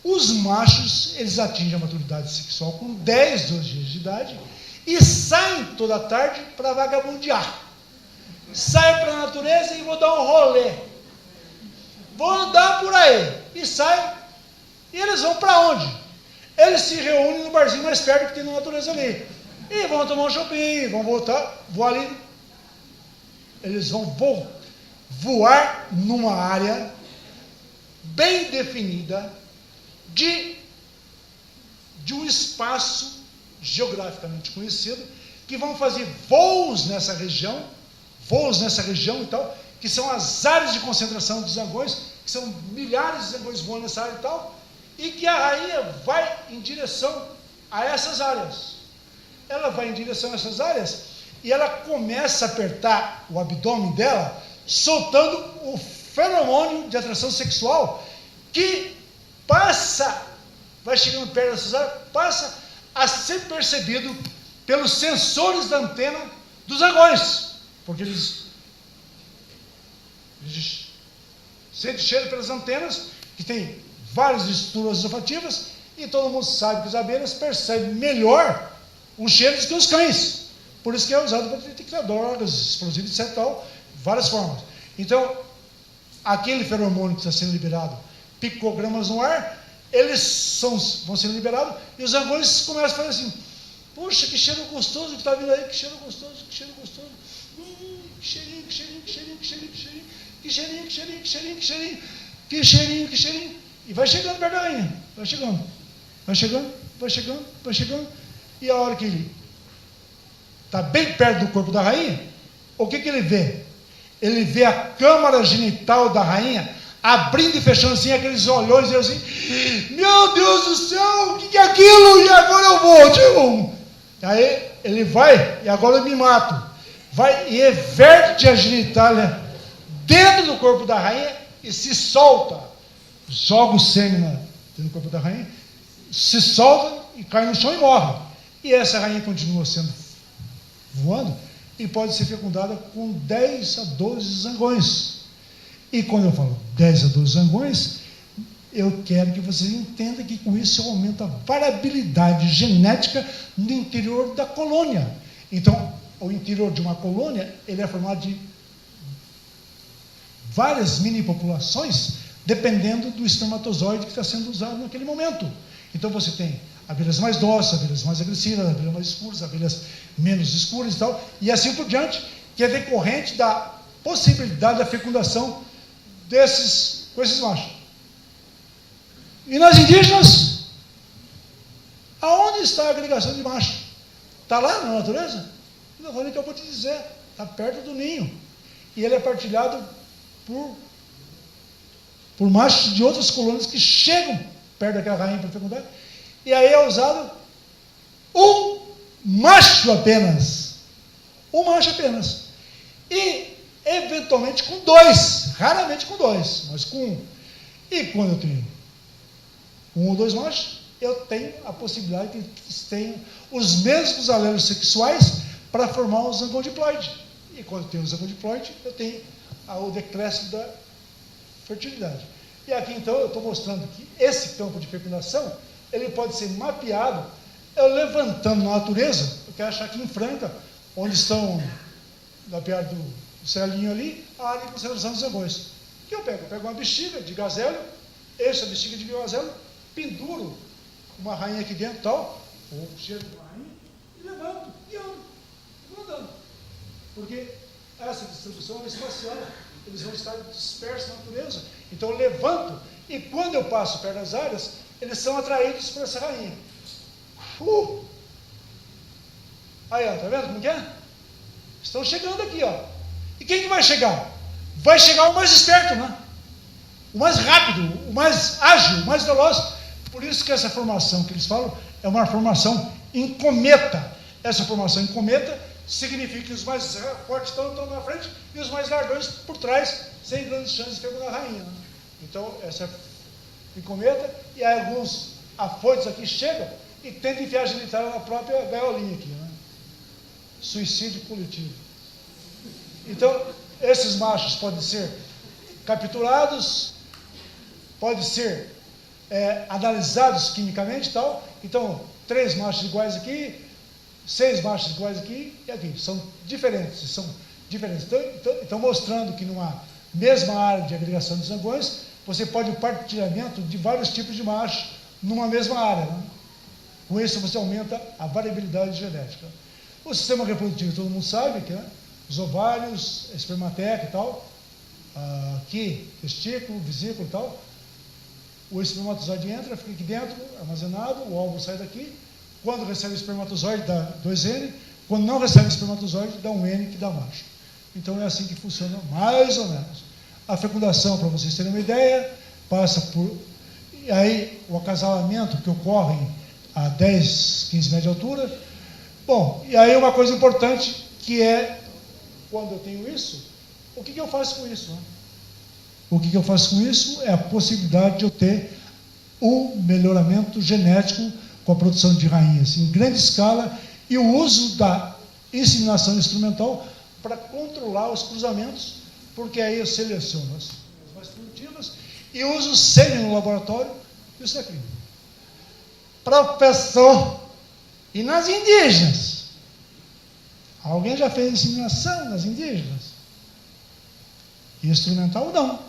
Os machos, eles atingem a maturidade sexual com 10, 12 dias de idade e saem toda tarde para vagabundear. Saem para a natureza e vou dar um rolê. Vou andar por aí. E saem. E eles vão para onde? Eles se reúnem no barzinho mais perto que tem na natureza ali. E vão tomar um shopping, vão voltar, voar ali. Eles vão voar numa área bem definida de um espaço geograficamente conhecido, que vão fazer voos nessa região e tal, que são as áreas de concentração dos zangões, que são milhares de zangões voando nessa área e tal, e que a rainha vai em direção a essas áreas. Ela vai em direção a essas áreas e ela começa a apertar o abdômen dela, soltando o feromônio de atração sexual, que vai chegando perto dessas áreas, passa a ser percebido pelos sensores da antena dos zangões, porque eles sentem cheiro pelas antenas, que tem várias estruturas olfativas, e todo mundo sabe que as abelhas percebem melhor os cheiros que os cães. Por isso que é usado para detectar drogas, explosivos, etc. Tal, várias formas. Então, aquele feromônio que está sendo liberado, picogramas no ar, eles vão sendo liberados, e os zangões começam a fazer assim: puxa, que cheiro gostoso que está vindo aí, que cheiro gostoso, que cheiro gostoso. Que cheirinho, que cheirinho, que cheirinho, que cheirinho, que cheirinho, que cheirinho, que cheirinho, que cheirinho, que cheirinho, que cheirinho, que cheirinho. E vai chegando perto da rainha, vai chegando, vai chegando, vai chegando, vai chegando. E a hora que ele está bem perto do corpo da rainha, o que ele vê? Ele vê a câmara genital da rainha abrindo e fechando assim, aqueles olhões, e assim: meu Deus do céu, o que é aquilo? E agora eu vou, tipo. Aí ele vai, e agora eu me mato. Vai e everte a genitália dentro do corpo da rainha e se solta. Joga o sêmen dentro do corpo da rainha, se solta e cai no chão e morre. E essa rainha continua sendo voando e pode ser fecundada com 10 a 12 zangões. E quando eu falo 10 a 12 zangões, eu quero que vocês entendam que com isso aumenta a variabilidade genética no interior da colônia. Então, o interior de uma colônia, ele é formado de várias mini-populações, dependendo do espermatozoide que está sendo usado naquele momento. Então, você tem abelhas mais dóceis, abelhas mais agressivas, abelhas mais escuras, abelhas menos escuras e tal, e assim por diante, que é decorrente da possibilidade da fecundação com esses machos. E nas indígenas, aonde está a agregação de machos? Está lá na natureza? Não vou nem que eu vou te dizer, está perto do ninho. E ele é partilhado por machos de outras colônias que chegam perto daquela rainha para fecundar. E aí é usado um macho apenas. Um macho apenas. E, eventualmente, com 2. Raramente com 2, mas com 1. E quando eu tenho 1 ou 2 machos, eu tenho a possibilidade de que eles tenham os mesmos alelos sexuais para formar o zangão diploide. E quando eu tenho o zangão diploide, eu tenho o decréscimo da fertilidade. E aqui, então, eu estou mostrando que esse campo de fecundação, ele pode ser mapeado, eu levantando na natureza. Eu quero achar aqui em Franca, onde estão, mapeado do celinho ali, a área de concentração dos zangões. O que eu pego? Eu pego uma bexiga de gazelo, essa bexiga de gazelo, penduro uma rainha aqui dentro, tal, ou cheiro de uma rainha, e levanto, e ando, vou andando. Porque essa distribuição é espacial, eles vão estar dispersos na natureza. Então eu levanto, e quando eu passo perto das áreas, eles são atraídos por essa rainha. Aí, ó, tá vendo como que é? Estão chegando aqui, ó. E quem que vai chegar? Vai chegar o mais esperto, né? O mais rápido, o mais ágil, o mais veloz. Por isso que essa formação que eles falam é uma formação em cometa. Essa formação em cometa significa que os mais fortes estão na frente e os mais lardões por trás, sem grandes chances de pegar a rainha. Né? Então, essa é em cometa, e aí alguns afoitos aqui chegam e tentam enfiar a genitália na própria gaiolinha aqui. Né? Suicídio coletivo. Então, esses machos podem ser capturados, podem ser analisados quimicamente e tal. Então, 3 machos iguais aqui, 6 machos iguais aqui e aqui. São diferentes. Então, mostrando que numa mesma área de agregação de zangões, você pode o partilhamento de vários tipos de machos numa mesma área. Né? Com isso, você aumenta a variabilidade genética. O sistema reprodutivo, todo mundo sabe, que os ovários, espermateca e tal, aqui, testículo, vesículo e tal. O espermatozoide entra, fica aqui dentro, armazenado, o óvulo sai daqui. Quando recebe o espermatozoide, dá 2N. Quando não recebe o espermatozoide, dá 1N, que dá macho. Então, é assim que funciona, mais ou menos. A fecundação, para vocês terem uma ideia, passa por... E aí, o acasalamento que ocorre a 10, 15 metros de altura. Bom, e aí uma coisa importante, que é, quando eu tenho isso, o que eu faço com isso? Né? O que eu faço com isso é a possibilidade de eu ter um melhoramento genético com a produção de rainhas em grande escala e o uso da inseminação instrumental para controlar os cruzamentos, porque aí eu seleciono as mais produtivas e uso o sêmen no laboratório e o sacrinho. Professor, e nas indígenas? Alguém já fez inseminação nas indígenas? Instrumental não.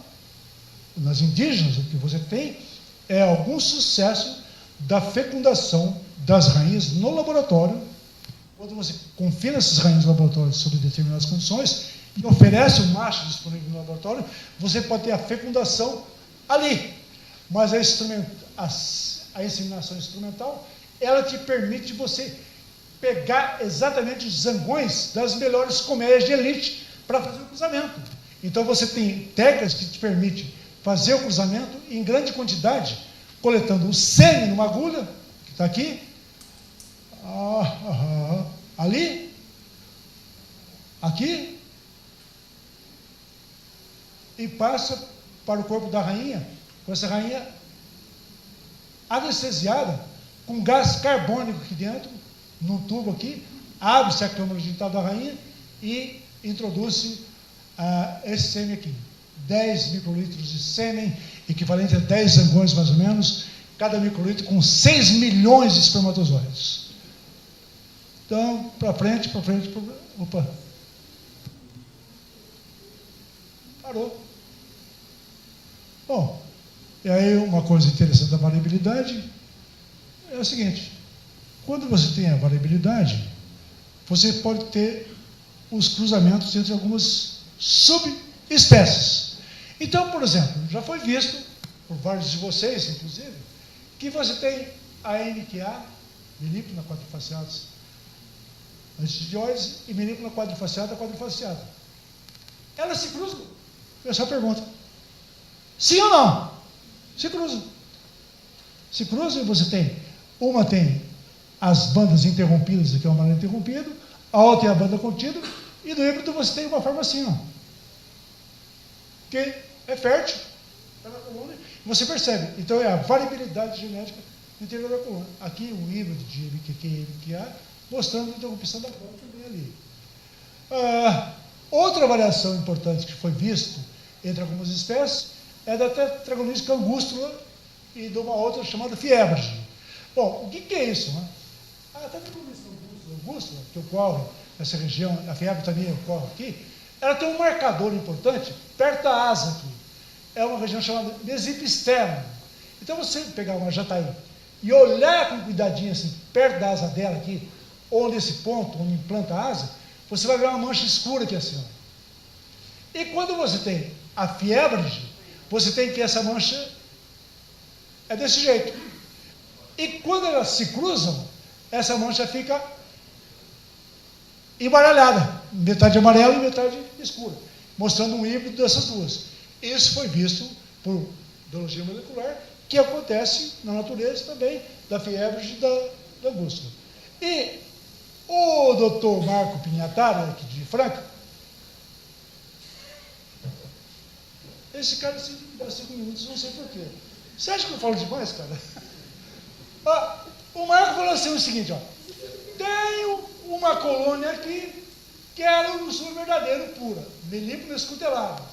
Nas indígenas, o que você tem é algum sucesso da fecundação das rainhas no laboratório. Quando você confina essas rainhas no laboratório sob determinadas condições e oferece o macho disponível no laboratório, você pode ter a fecundação ali. Mas a inseminação instrumental, ela te permite você pegar exatamente os zangões das melhores colmeias de elite para fazer o cruzamento. Então você tem técnicas que te permitem fazer o cruzamento em grande quantidade, coletando o sêmen numa agulha, que está aqui, ali, aqui, e passa para o corpo da rainha, com essa rainha anestesiada, com gás carbônico aqui dentro, num tubo aqui, abre-se a câmara genital da rainha e introduz-se esse sêmen aqui. 10 microlitros de sêmen, equivalente a 10 zangões mais ou menos, cada microlitro com 6 milhões de espermatozoides. Então, para frente, opa. Parou. Bom, e aí uma coisa interessante da variabilidade é o seguinte, quando você tem a variabilidade, você pode ter os cruzamentos entre algumas subespécies. Então, por exemplo, já foi visto, por vários de vocês, inclusive, que você tem a NQA, melípona quadrifaciatus antidioides, e melípona quadrifaciata quadrifaciata. Elas se cruzam? Eu só pergunto. Sim ou não? Se cruzam. Se cruzam e você tem, uma tem as bandas interrompidas, aqui é uma banda interrompida, a outra é a banda contida, e no híbrido você tem uma forma assim, ó. Que é fértil, está na coluna, você percebe. Então é a variabilidade genética no interior da coluna. Aqui um híbrido de MQQ e MQA, mostrando a interrupção da banda também ali. Outra variação importante que foi visto entre algumas espécies é da Tetragonides angústula e de uma outra chamada fiebrige. Bom, o que é isso? Né? A Tetragonides angústula, que ocorre nessa região, a fiebre também ocorre aqui, ela tem um marcador importante perto da asa aqui. É uma região chamada mesipo externo. Então, você pegar uma jataí e olhar com cuidadinho assim, perto da asa dela aqui, ou nesse ponto onde implanta a asa, você vai ver uma mancha escura aqui assim. Ó. E quando você tem a fiebrige, você tem que essa mancha é desse jeito. E quando elas se cruzam, essa mancha fica embaralhada, metade amarela e metade escura, mostrando um híbrido dessas duas. Isso foi visto por biologia molecular, que acontece na natureza também, da fiebrige e da angústia. E o doutor Marco Pinhatara, aqui de Franca, esse cara, se dá 5 minutos, não sei porquê. Você acha que eu falo demais, cara? O Marco falou assim o seguinte, ó, tenho uma colônia aqui, que era o ursula verdadeiro pura, melípolas escuteladas.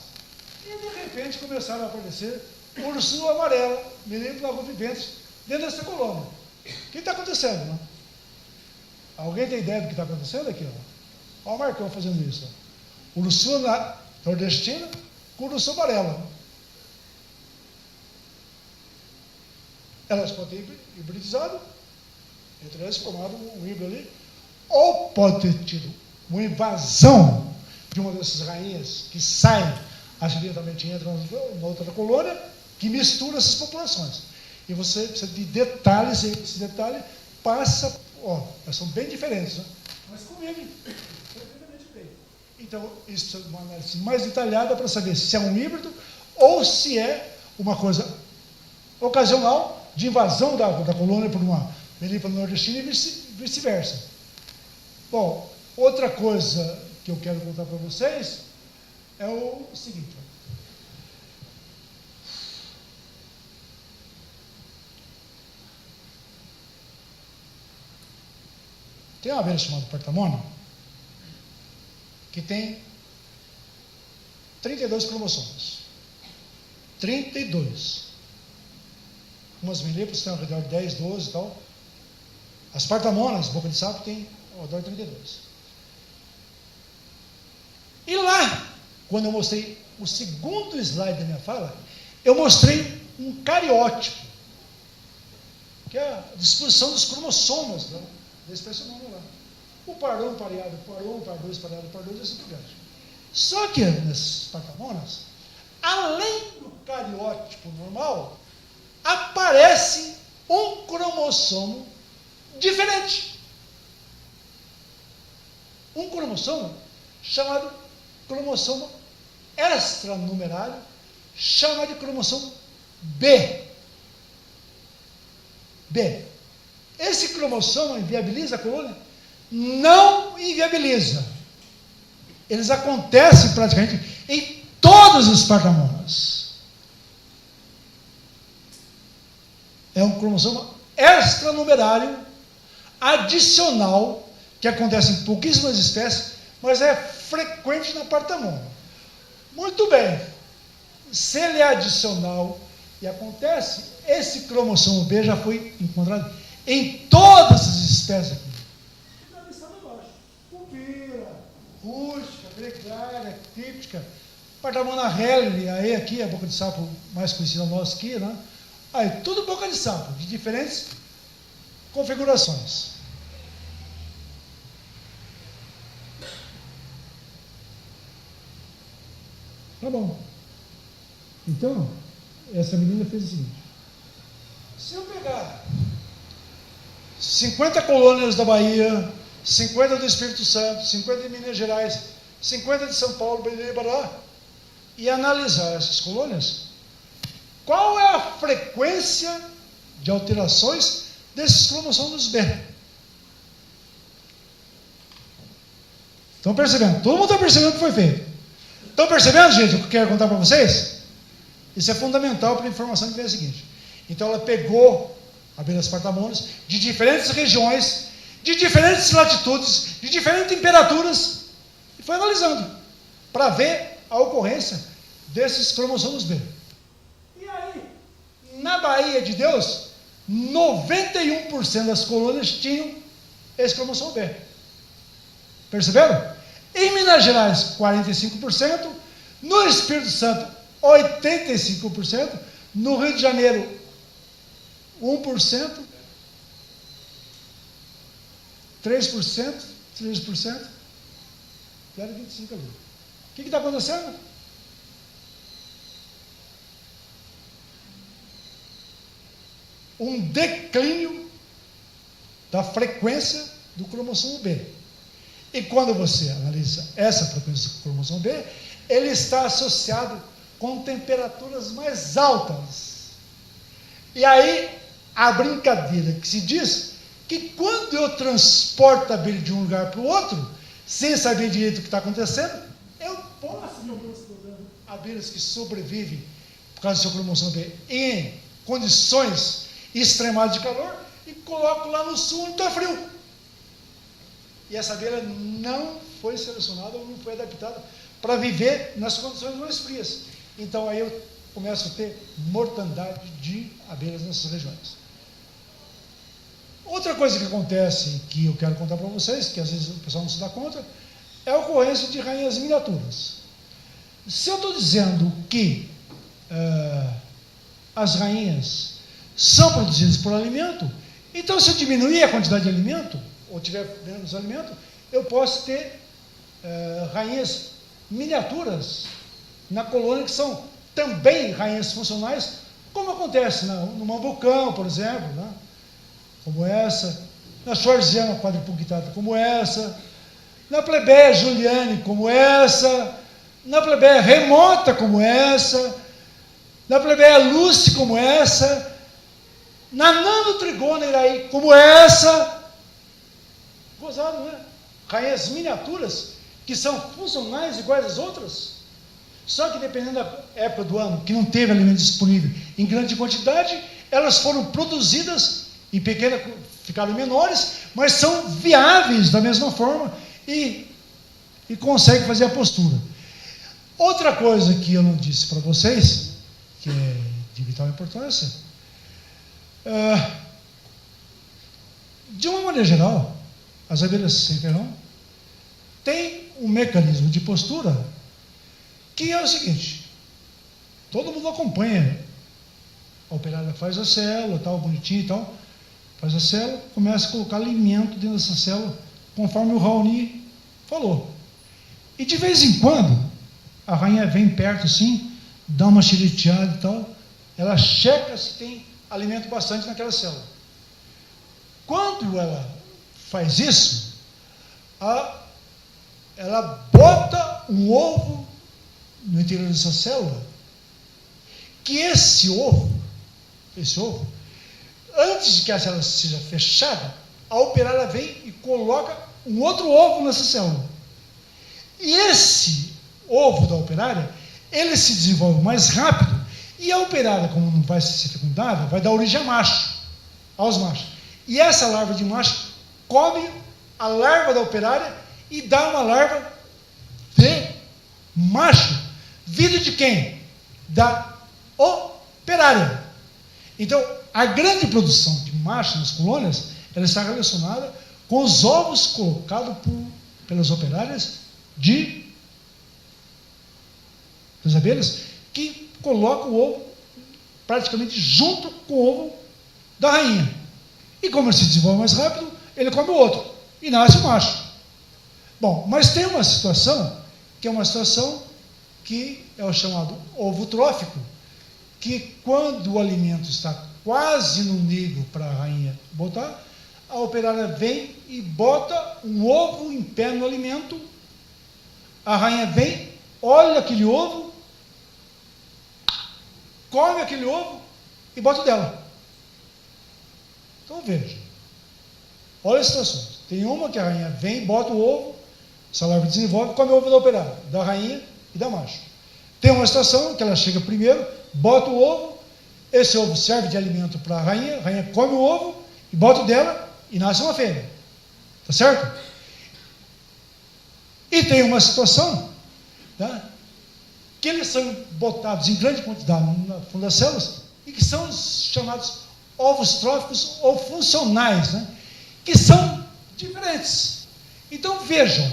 E de repente começaram a aparecer ursula amarela, melípolas ruviventes, dentro dessa colônia. O que está acontecendo, né? Alguém tem ideia do que está acontecendo aqui? Ó? Olha o Marcão fazendo isso. Ó. Ursula nordestina com ursula amarela. Elas podem ter hibridizado, entre elas formado um híbrido ali, ou pode ter tido uma invasão de uma dessas rainhas que saem acidentalmente, entram na outra colônia, que mistura essas populações. E você precisa de detalhes, e esse detalhe passa, elas são bem diferentes, né? Mas convivem perfeitamente bem. Então, isso precisa de uma análise mais detalhada para saber se é um híbrido ou se é uma coisa ocasional de invasão da colônia por uma melípula nordestina e vice-versa. Bom, outra coisa que eu quero contar para vocês é o seguinte. Tem uma abelha chamada portamona que tem 32 cromossomos. 32. Umas melípolas têm ao redor de 10, 12 e tal. As partamonas, boca de sapo, tem ao redor de 32. E lá, quando eu mostrei o segundo slide da minha fala, eu mostrei um cariótipo, que é a disposição dos cromossomos, né, da espécie humana lá. O par 1 pareado, par 1, par 2 pareado, par 2, assim por diante. Só que nas partamonas, além do cariótipo normal, aparece um cromossomo diferente. Um cromossomo chamado cromossomo extranumerário, chama de cromossomo B. B. Esse cromossomo inviabiliza a colônia? Não inviabiliza. Eles acontecem praticamente em todas as partamonas. É um cromossomo extranumerário adicional que acontece em pouquíssimas espécies, mas é frequente na partamona. Muito bem. Se ele é adicional e acontece, esse cromossomo B já foi encontrado em todas as espécies aqui. E na lista abaixo. Cupira, rústica, gregária, típica, partamona Helly, aí aqui a boca de sapo mais conhecida nossa aqui, né? Aí, tudo boca de sapo, de diferentes configurações. Tá bom. Então, essa menina fez o seguinte. Se eu pegar 50 colônias da Bahia, 50 do Espírito Santo, 50 de Minas Gerais, 50 de São Paulo, Bará, e analisar essas colônias, qual é a frequência de alterações desses cromossomos B? Estão percebendo? Todo mundo está percebendo o que foi feito. Estão percebendo, gente, o que eu quero contar para vocês? Isso é fundamental para a informação que vem a seguinte. Então ela pegou abelhas partamonas de diferentes regiões, de diferentes latitudes, de diferentes temperaturas, e foi analisando para ver a ocorrência desses cromossomos B. E aí, na Bahia de Deus, 91% das colônias tinham esse cromossomo B. Perceberam? Em Minas Gerais, 45%, no Espírito Santo, 85%, no Rio de Janeiro, 1%, 3%, 3%, 0,25% ali. O que está acontecendo? Um declínio da frequência do cromossomo B. E quando você analisa essa frequência do cromossomo B, ele está associado com temperaturas mais altas. E aí, a brincadeira que se diz que quando eu transporto a abelha de um lugar para o outro, sem saber direito o que está acontecendo, eu posso abelhas que sobrevivem por causa do seu cromossomo B em condições extremadas de calor e coloco lá no sul onde está frio. E essa abelha não foi selecionada ou não foi adaptada para viver nas condições mais frias. Então aí eu começo a ter mortandade de abelhas nessas regiões. Outra coisa que acontece, que eu quero contar para vocês, que às vezes o pessoal não se dá conta, é a ocorrência de rainhas miniaturas. Se eu estou dizendo que as rainhas são produzidas por alimento, então se eu diminuir a quantidade de alimento, ou tiver menos alimento, eu posso ter rainhas miniaturas na colônia que são também rainhas funcionais, como acontece no mambucão, por exemplo, né? Como essa, na Schwarziana quadripunctata, como essa, na plebeia juliane, como essa, na plebeia remota, como essa, na plebeia luce, como essa, na nanotrigona iraí, como essa. Gozado, não é? Rainhas miniaturas que são funcionais iguais às outras, só que dependendo da época do ano, que não teve alimento disponível em grande quantidade, elas foram produzidas em pequena, ficaram menores, mas são viáveis da mesma forma e conseguem fazer a postura. Outra coisa que eu não disse para vocês, que é de vital importância, de uma maneira geral, as abelhas sem ferrão têm um mecanismo de postura que é o seguinte: todo mundo acompanha, a operária faz a célula, tal, bonitinho e tal, faz a célula, começa a colocar alimento dentro dessa célula, conforme o Raoni falou. E de vez em quando, a rainha vem perto assim, dá uma xiliteada e tal, ela checa se tem alimento bastante naquela célula. Quando ela faz isso, ela bota um ovo no interior dessa célula, que esse ovo, antes de que a célula seja fechada, a operária vem e coloca um outro ovo nessa célula. E esse ovo da operária, ele se desenvolve mais rápido, e a operária, como não vai ser fecundada, vai dar origem a macho, aos machos. E essa larva de macho come a larva da operária e dá uma larva de macho, vindo de quem? Da operária. Então, a grande produção de macho nas colônias, ela está relacionada com os ovos colocados pelas operárias das abelhas, que colocam o ovo praticamente junto com o ovo da rainha. E como ele se desenvolve mais rápido, ele come o outro e nasce o macho. Bom, mas tem uma situação, que é uma situação que é o chamado ovo trófico, que quando o alimento está quase no nível para a rainha botar, a operária vem e bota um ovo em pé no alimento, a rainha vem, olha aquele ovo, come aquele ovo e bota o dela. Então veja, olha as situações. Tem uma que a rainha vem, bota o ovo, essa larva desenvolve, come o ovo da operária, da rainha e da macho. Tem uma situação que ela chega primeiro, bota o ovo, esse ovo serve de alimento para a rainha come o ovo e bota o dela e nasce uma fêmea. Tá certo? E tem uma situação, tá, que eles são botados em grande quantidade no fundo das células e que são os chamados ovos tróficos ou funcionais, né, que são diferentes. Então vejam,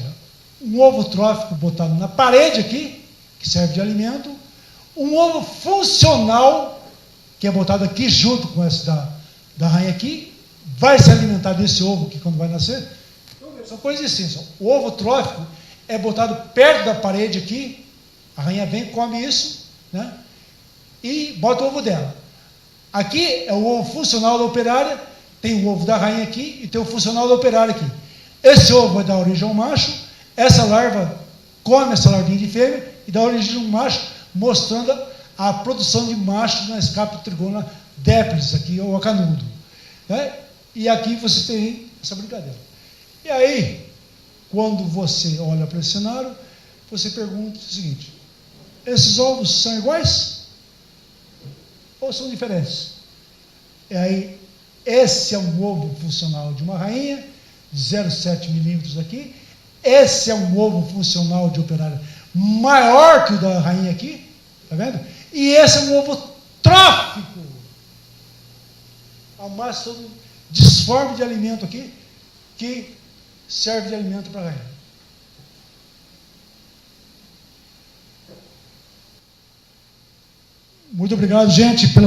um ovo trófico botado na parede aqui, que serve de alimento, um ovo funcional, que é botado aqui junto com esse da rainha aqui, vai se alimentar desse ovo que quando vai nascer. Então, são coisas distintas. O ovo trófico é botado perto da parede aqui, a rainha vem, come isso, né, e bota o ovo dela. Aqui é o ovo funcional da operária, tem o ovo da rainha aqui e tem o funcional da operária aqui. Esse ovo vai dar origem ao macho, essa larva come essa larvinha de fêmea e dá origem a um macho, mostrando a produção de machos na escapa trigona dépilis, aqui, ou acanudo. Né? E aqui você tem essa brincadeira. E aí, quando você olha para esse cenário, você pergunta o seguinte: esses ovos são iguais? Ou são diferentes? E aí, esse é um ovo funcional de uma rainha, de 0,7 milímetros aqui. Esse é um ovo funcional de operária, maior que o da rainha aqui, tá vendo? E esse é um ovo trófico. A massa todo um disforme de alimento aqui, que serve de alimento para a rainha. Muito obrigado, gente, pela